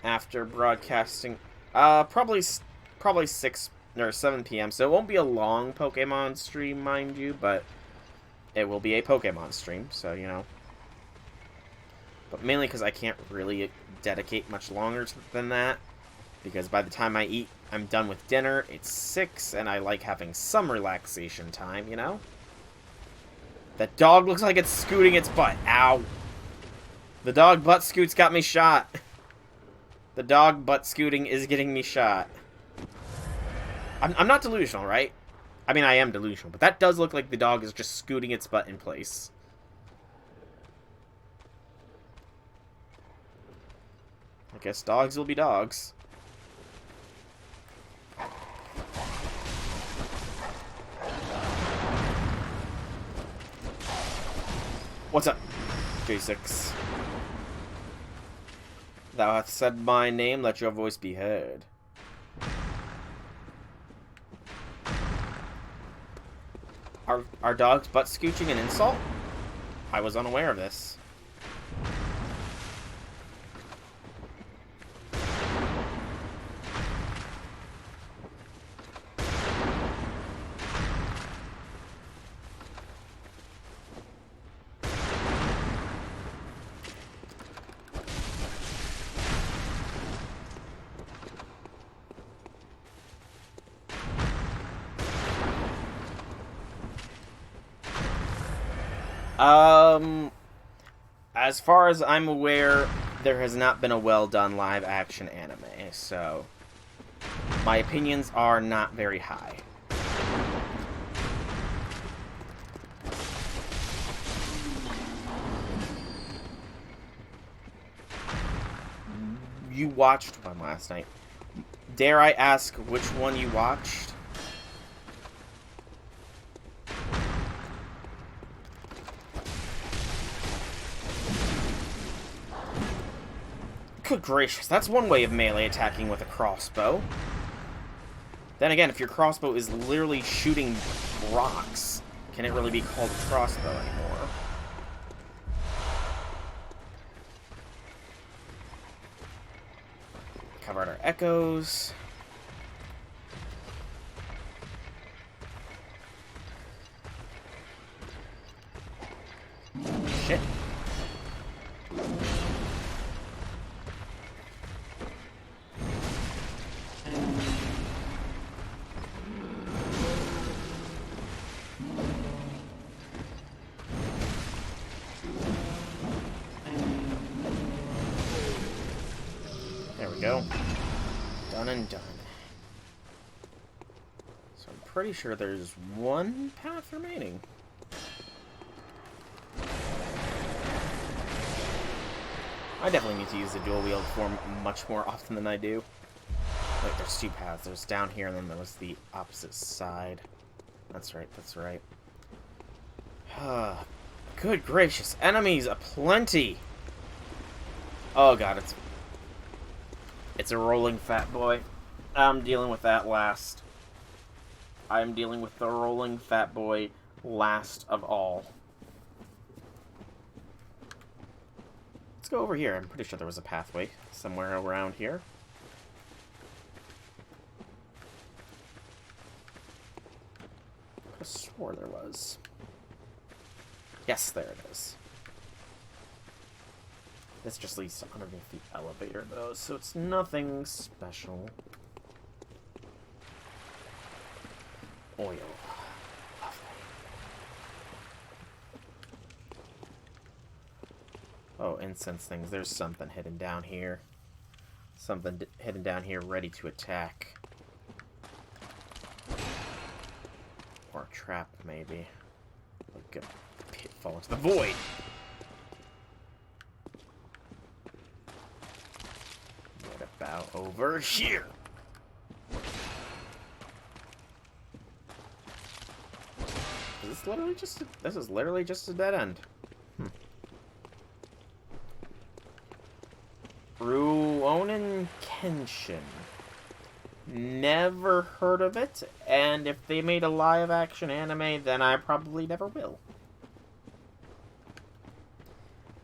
After broadcasting, probably 6 or 7 p.m. So it won't be a long Pokemon stream, mind you, but it will be a Pokemon stream. So you know. But mainly because I can't really dedicate much longer than that. Because by the time I eat, I'm done with dinner. It's 6, and I like having some relaxation time, you know? That dog looks like it's scooting its butt. Ow. The dog butt scoots got me shot. The dog butt scooting is getting me shot. I'm not delusional, right? I mean, I am delusional, but that does look like the dog is just scooting its butt in place. I guess dogs will be dogs. What's up, J6? Thou hast said my name, let your voice be heard. Are dogs butt scooching an insult? I was unaware of this. As far as I'm aware, there has not been a well-done live-action anime, so my opinions are not very high. You watched one last night. Dare I ask which one you watched? Good gracious, that's one way of melee attacking with a crossbow. Then again, if your crossbow is literally shooting rocks, can it really be called a crossbow anymore? Cover out our echoes. Shit. There we go. Done and done. So I'm pretty sure there's one path remaining. I definitely need to use the dual wield form much more often than I do. Wait, there's two paths. There's down here and then there was the opposite side. That's right, that's right. Good gracious, enemies aplenty! Oh god, it's a rolling fat boy. I'm dealing with that last. I'm dealing with the rolling fat boy last of all. Let's go over here. I'm pretty sure there was a pathway somewhere around here. I could have swore there was. Yes, there it is. This just leads to underneath the elevator, though, so it's nothing special. Oil. Oh, incense things. There's something hidden down here. Something hidden down here ready to attack. Or a trap, maybe. Like a pitfall into the void! What about over here? This is literally just a dead end. Ruonin Kenshin. Never heard of it, and if they made a live-action anime, then I probably never will.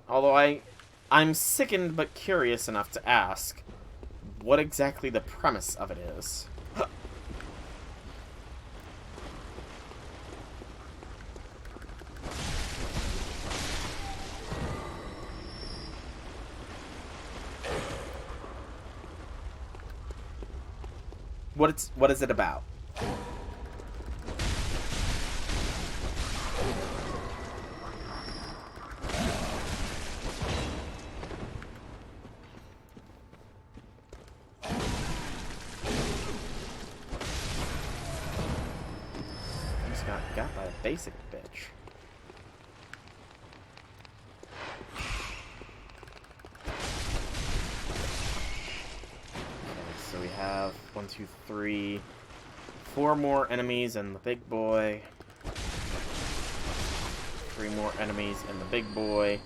Although I'm sickened but curious enough to ask what exactly the premise of it is. What is it about? I just got by a basic bitch. So we have 1, 2, 3, 4 more enemies and the big boy. 3 more enemies and the big boy.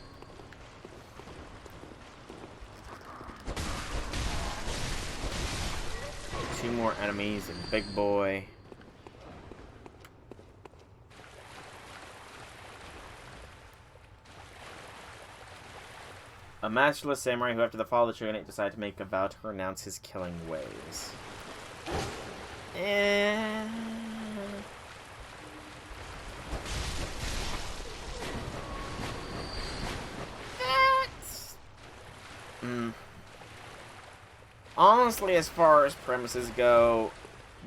Two more enemies and the big boy. A masterless samurai who, after the fall of the shogunate, decided to make a vow to renounce his killing ways. Honestly, as far as premises go,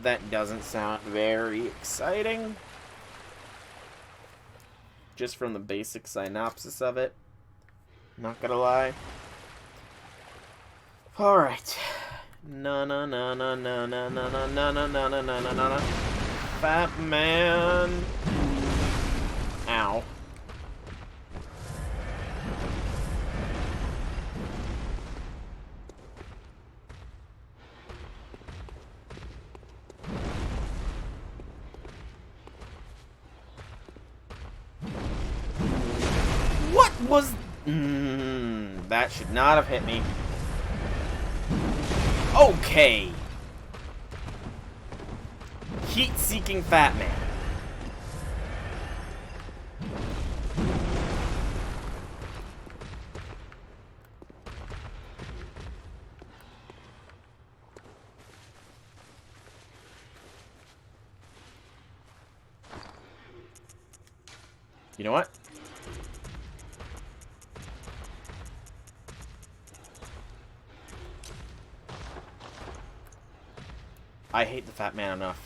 that doesn't sound very exciting. just from the basic synopsis of it. Not gonna lie. Alright. No, no, no, no, no, no, no, no, no, no, no, no, no, no, no. Fat man. Ow. What was... that should not have hit me. Okay. Heat-seeking fat man. You know what? I hate the fat man enough.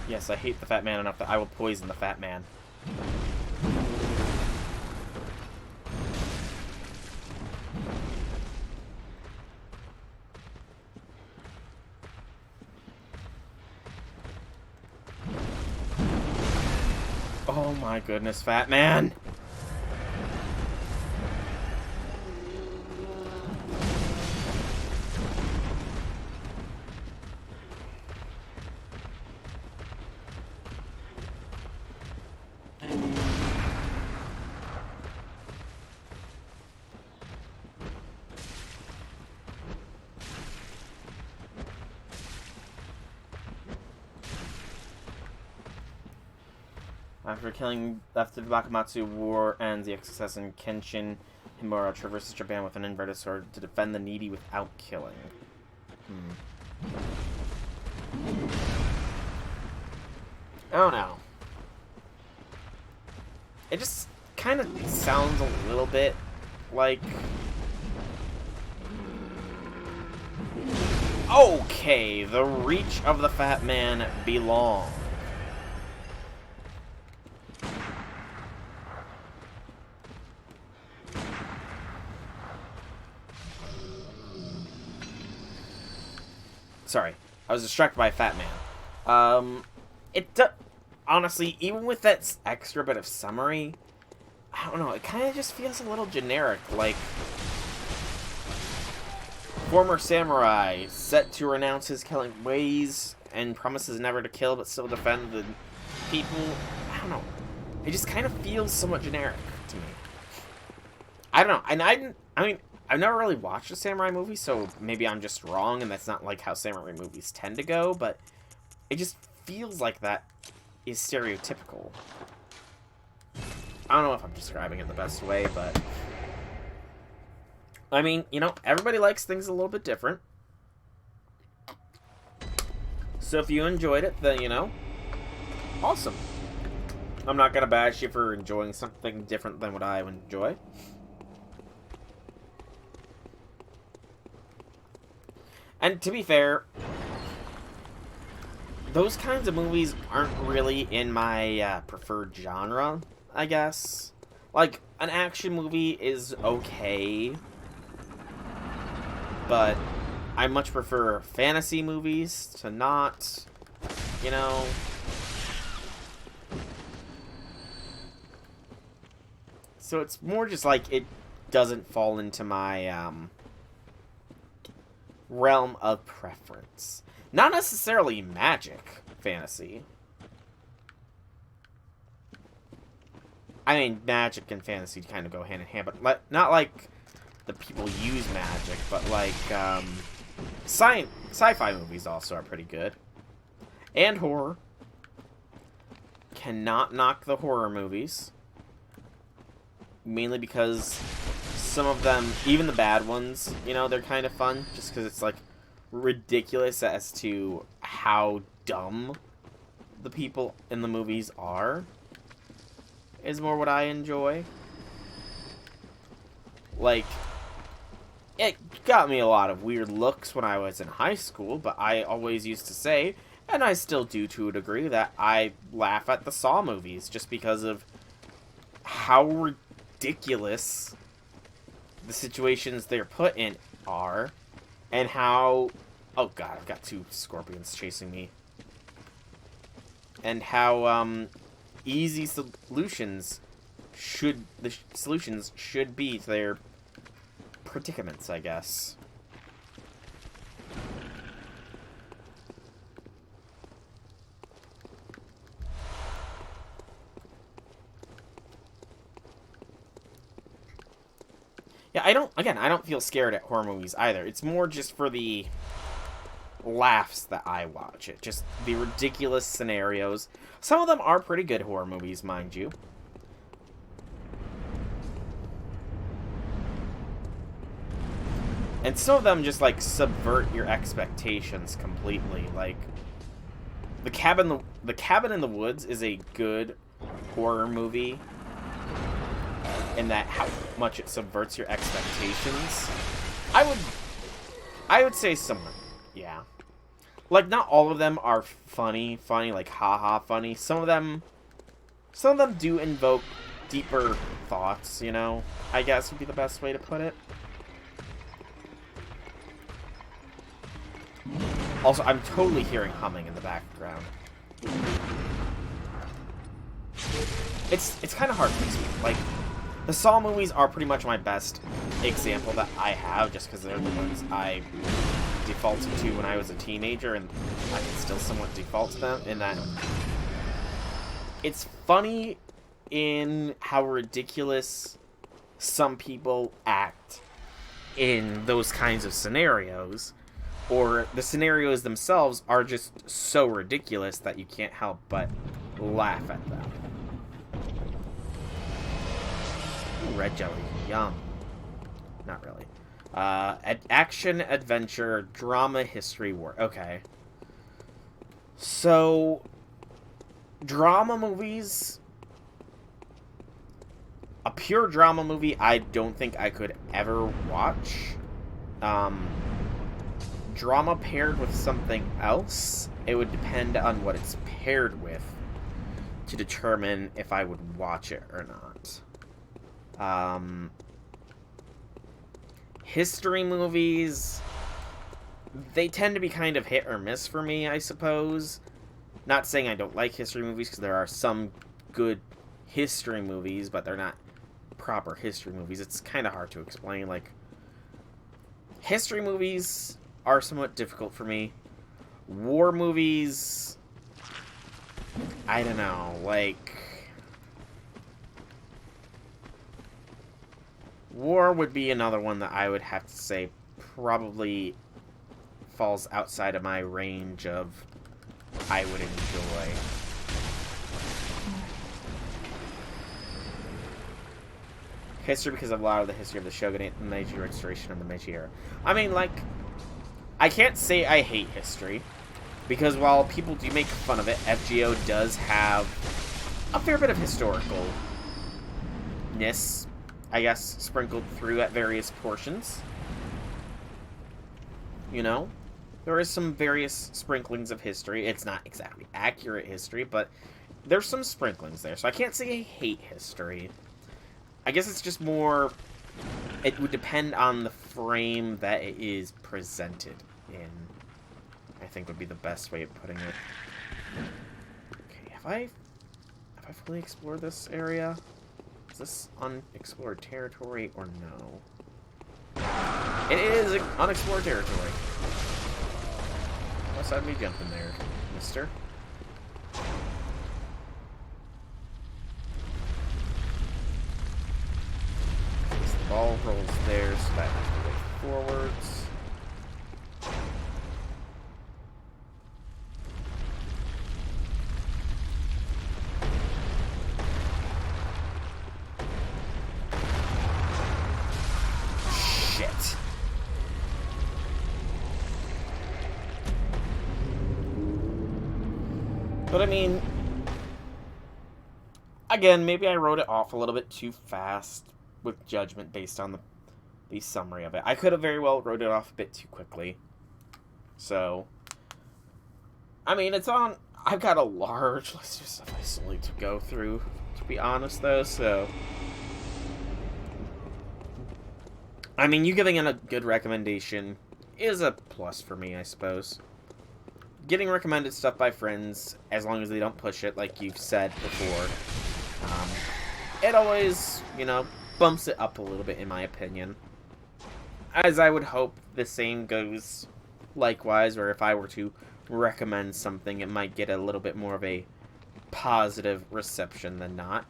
Yes, I hate the fat man enough that I will poison the fat man. Oh my goodness, fat man! After the Bakamatsu War ends, the ex-assassin Kenshin Himura traverses Japan with an inverted sword to defend the needy without killing. I don't know. It just kind of sounds a little bit like... Okay, the reach of the fat man belongs. Sorry, I was distracted by a fat man. Honestly, even with that extra bit of summary, I don't know, it kind of just feels a little generic, like... Former samurai, set to renounce his killing ways, and promises never to kill but still defend the people. I don't know. It just kind of feels somewhat generic to me. I don't know, and I mean... I've never really watched a samurai movie, so maybe I'm just wrong, and that's not like how samurai movies tend to go, but it just feels like that is stereotypical. I don't know if I'm describing it the best way, but... I mean, you know, everybody likes things a little bit different. So if you enjoyed it, then, you know, awesome. I'm not gonna bash you for enjoying something different than what I enjoy. And to be fair, those kinds of movies aren't really in my preferred genre, I guess. Like, an action movie is okay, but I much prefer fantasy movies to not, you know... So it's more just like it doesn't fall into my, realm of preference. Not necessarily magic fantasy. I mean, magic and fantasy kind of go hand in hand, but not like the people use magic, but like, Sci-fi movies also are pretty good. And horror. Cannot knock the horror movies. Mainly because some of them, even the bad ones, you know, they're kind of fun. Just because it's, like, ridiculous as to how dumb the people in the movies are. Is more what I enjoy. Like, it got me a lot of weird looks when I was in high school, but I always used to say, and I still do to a degree, that I laugh at the Saw movies just because of how ridiculous the situations they're put in are, and how... Oh god, I've got 2 scorpions chasing me. And how, easy solutions should be to their predicaments, I guess. Yeah, I don't feel scared at horror movies either. It's more just for the laughs that I watch it. Just the ridiculous scenarios. Some of them are pretty good horror movies, mind you. And some of them just, like, subvert your expectations completely. Like, The Cabin in the Woods is a good horror movie in that how much it subverts your expectations. I would say somewhat, yeah. Like, not all of them are funny, like, haha funny. Some of them do invoke deeper thoughts, you know, I guess would be the best way to put it. Also, I'm totally hearing humming in the background. It's kind of hard to explain. Like, the Saw movies are pretty much my best example that I have, just because they're the ones I defaulted to when I was a teenager, and I can still somewhat default to them, in that it's funny in how ridiculous some people act in those kinds of scenarios, or the scenarios themselves are just so ridiculous that you can't help but laugh at them. Ooh, red jelly. Yum. Not really. Action, adventure, drama, history, war. Okay. So, drama movies... A pure drama movie, I don't think I could ever watch. Drama paired with something else, it would depend on what it's paired with to determine if I would watch it or not. History movies, they tend to be kind of hit or miss for me, I suppose. Not saying I don't like history movies, because there are some good history movies, but they're not proper history movies. It's kind of hard to explain. Like, history movies are somewhat difficult for me. War movies, I don't know, like... War would be another one that I would have to say probably falls outside of my range of I would enjoy. History, because of a lot of the history of the Shogunate and the Meiji Restoration of the Meiji era. I mean, like, I can't say I hate history, because while people do make fun of it, FGO does have a fair bit of historicalness, I guess, sprinkled through at various portions. You know? There is some various sprinklings of history. It's not exactly accurate history, but there's some sprinklings there. So I can't say I hate history. I guess it's just more... It would depend on the frame that it is presented in. I think would be the best way of putting it. Okay, have I fully explored this area? Is this unexplored territory or no? It is unexplored territory. What's that me jumping there, mister? The ball rolls there, so that is the way forwards. But I mean, again, maybe I wrote it off a little bit too fast with judgment based on the summary of it. I could have very well wrote it off a bit too quickly. So, I mean, it's on... I've got a large list of stuff I still need to go through, to be honest, though, so... I mean, you giving it a good recommendation is a plus for me, I suppose. Getting recommended stuff by friends, as long as they don't push it, like you've said before, it always, you know, bumps it up a little bit, in my opinion. As I would hope the same goes likewise, or if I were to recommend something, it might get a little bit more of a positive reception than not.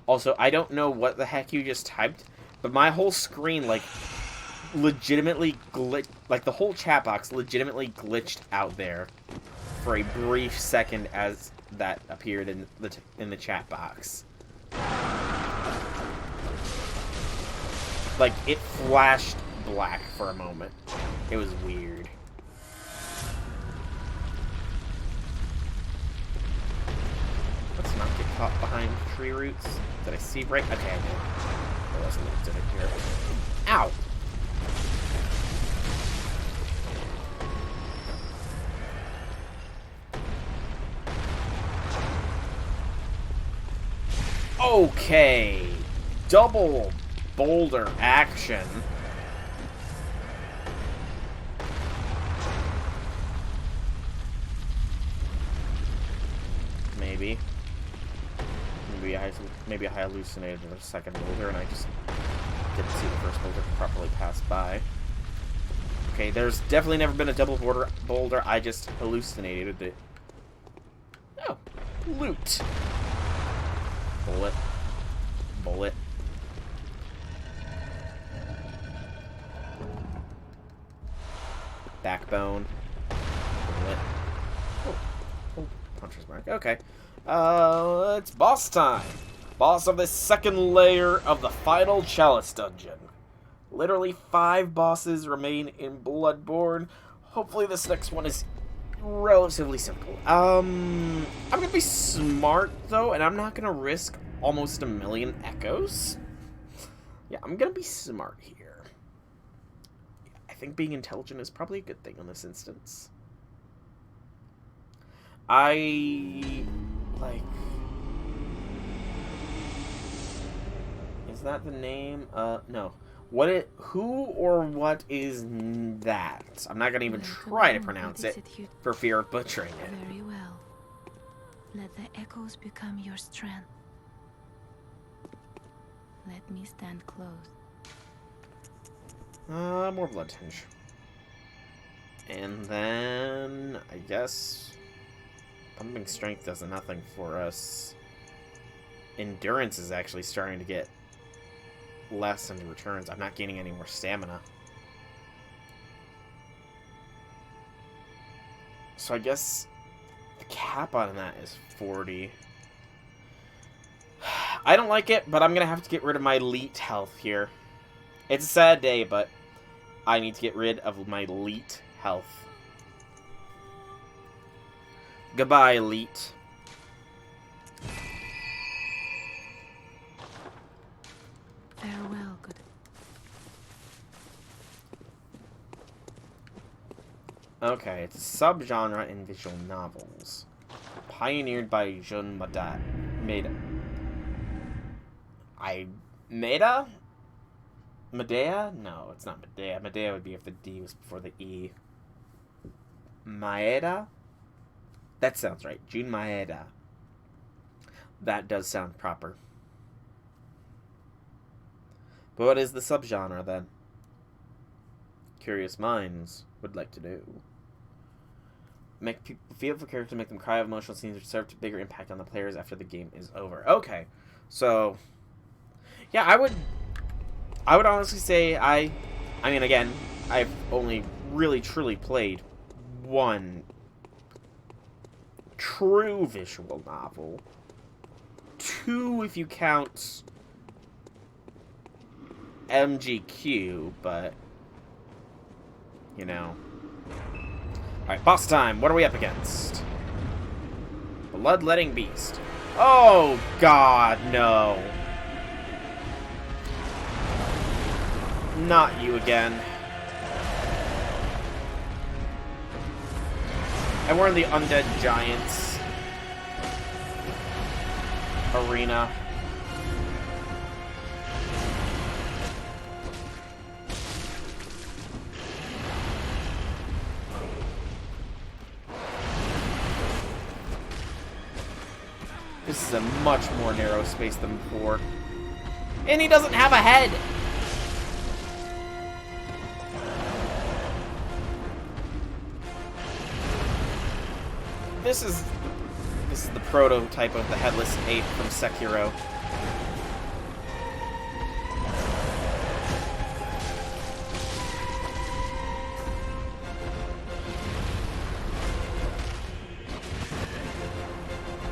Also, I don't know what the heck you just typed, but my whole screen, like, legitimately glitched, like, the whole chat box legitimately glitched out there for a brief second as that appeared in the chat box. Like, it flashed black for a moment. It was weird. Let's not get caught behind tree roots. Did I see right? Okay, I did. There wasn't a did it here. Ow! Okay. Double boulder action. Maybe. Maybe I hallucinated the second boulder and I just didn't see the first boulder properly pass by. Okay, there's definitely never been a double boulder. I just hallucinated it. Oh, loot. Bullet. Bullet. Backbone. Bullet. Oh, puncher's mark. Okay. It's boss time. Boss of the second layer of the final chalice dungeon. Literally 5 bosses remain in Bloodborne. Hopefully this next one is relatively simple. I'm gonna be smart though, and I'm not gonna risk almost 1,000,000 echoes. Yeah, I'm gonna be smart here. I think being intelligent is probably a good thing in this instance. Is that the name? No. Who or what is that? I'm not gonna even try to pronounce it for fear of butchering it. Very well. Let the echoes become your strength. Let me stand close. More blood tinge. And then, I guess, pumping strength does nothing for us. Endurance is actually starting to get less in returns. I'm not gaining any more stamina. So I guess the cap on that is 40. I don't like it, but I'm gonna have to get rid of my elite health here. It's a sad day, but I need to get rid of my elite health. Goodbye, elite. Farewell, good. Okay, it's a subgenre in visual novels. Pioneered by Jun Mada. Medea? No, it's not Medea. Medea would be if the D was before the E. Maeda? That sounds right. Jun Maeda. That does sound proper. But what is the subgenre, then? Curious minds would like to know. Make people feel for characters, make them cry of emotional scenes, which serve to bigger impact on the players after the game is over. Okay, so yeah, I would honestly say I mean, again, I've only really truly played one true visual novel. 2 if you count MGQ, but you know. Alright, boss time. What are we up against? Bloodletting beast. Oh, God, no. Not you again. And we're in the Undead Giants arena. This is a much more narrow space than before. And he doesn't have a head! This is the prototype of the headless ape from Sekiro.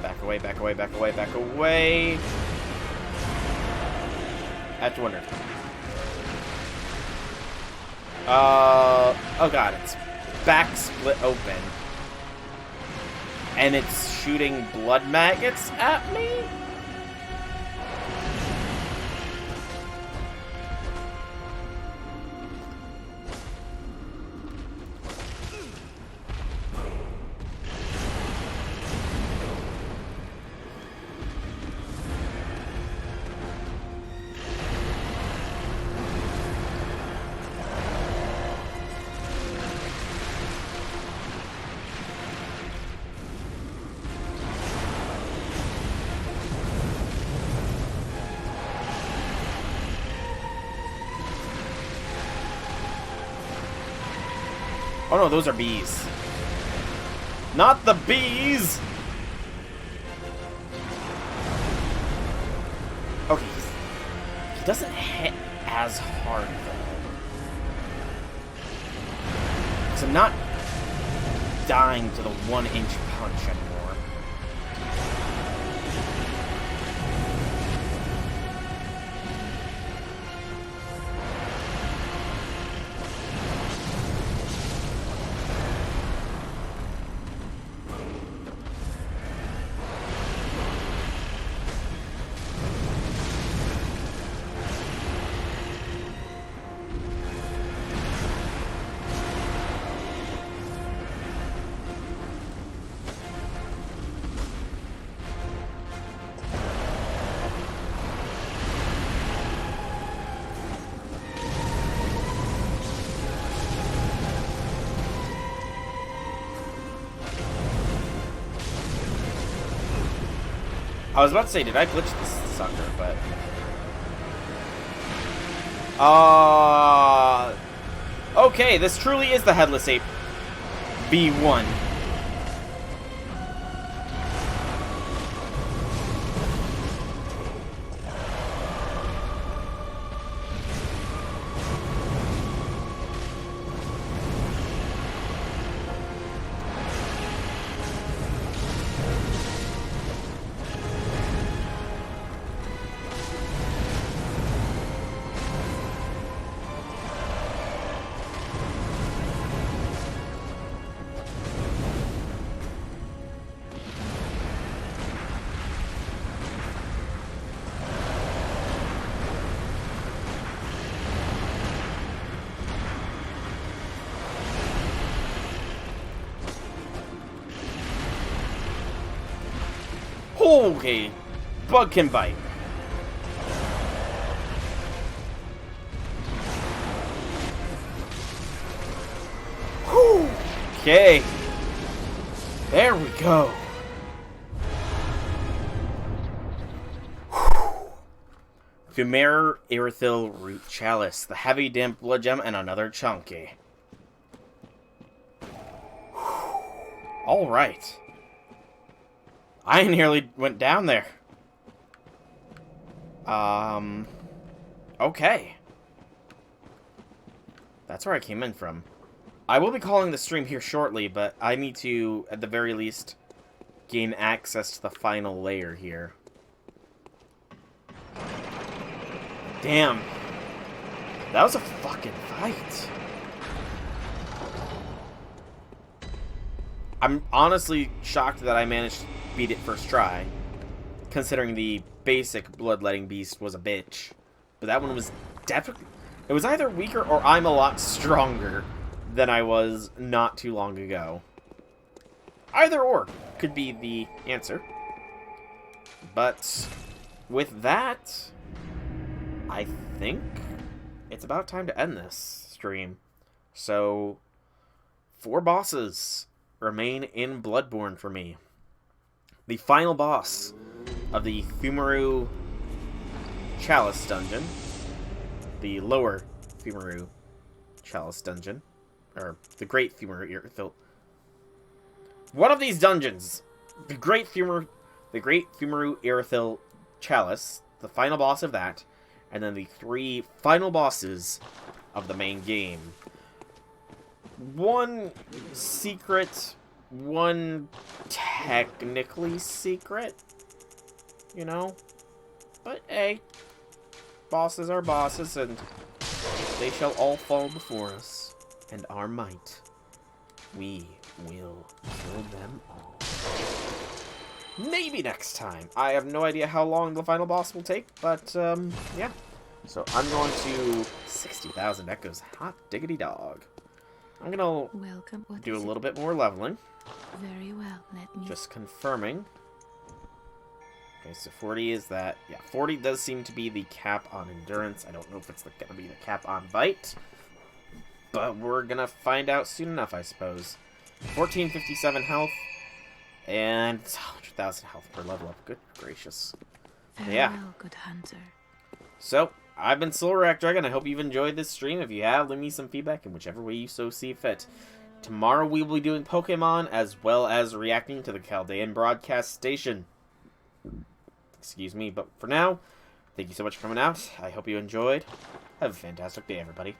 Back away, back away, back away, back away. I have to wonder. Oh god, it's back split open. And it's shooting blood maggots at me? Oh no, those are bees. Not the bees! Okay, he doesn't hit as hard, though. Because I'm not dying to the 1-inch punch anymore. I was about to say, did I glitch this sucker, but... Okay, this truly is the Headless Ape B1. Okay, bug can bite. Whew. Okay, there we go. Fumer Irithyl Root Chalice, the heavy damp blood gem, and another chunky. Alright. I nearly went down there. Okay. That's where I came in from. I will be calling the stream here shortly, but I need to, at the very least, gain access to the final layer here. Damn. That was a fucking fight. I'm honestly shocked that I managed beat it first try, considering the basic Bloodletting Beast was a bitch. But that one was definitely... It was either weaker or I'm a lot stronger than I was not too long ago. Either or could be the answer. But with that, I think it's about time to end this stream. So, 4 bosses remain in Bloodborne for me. The final boss of the Fumaru Chalice Dungeon. The lower Fumaru Chalice Dungeon. Or the Great Fumaru... One of these dungeons. The Great Fumaru Irithyll Chalice. The final boss of that. And then the 3 final bosses of the main game. One secret, one technically secret, you know? But hey, bosses are bosses, and they shall all fall before us. And our might, we will kill them all. Maybe next time. I have no idea how long the final boss will take, but, yeah. So I'm going to 60,000 echoes. Hot diggity dog. I'm gonna do a little bit more leveling. Very well, let me... Just confirming. Okay, so 40 is that. Yeah, 40 does seem to be the cap on endurance. I don't know if it's gonna be the cap on bite. But we're gonna find out soon enough, I suppose. 1457 health. And 100,000 health per level up. Good gracious. Very Yeah. well, good hunter. So, I've been Silverack Dragon. I hope you've enjoyed this stream. If you have, leave me some feedback in whichever way you so see fit. Tomorrow we will be doing Pokemon, as well as reacting to the Chaldean broadcast station. Excuse me, but for now, thank you so much for coming out. I hope you enjoyed. Have a fantastic day, everybody.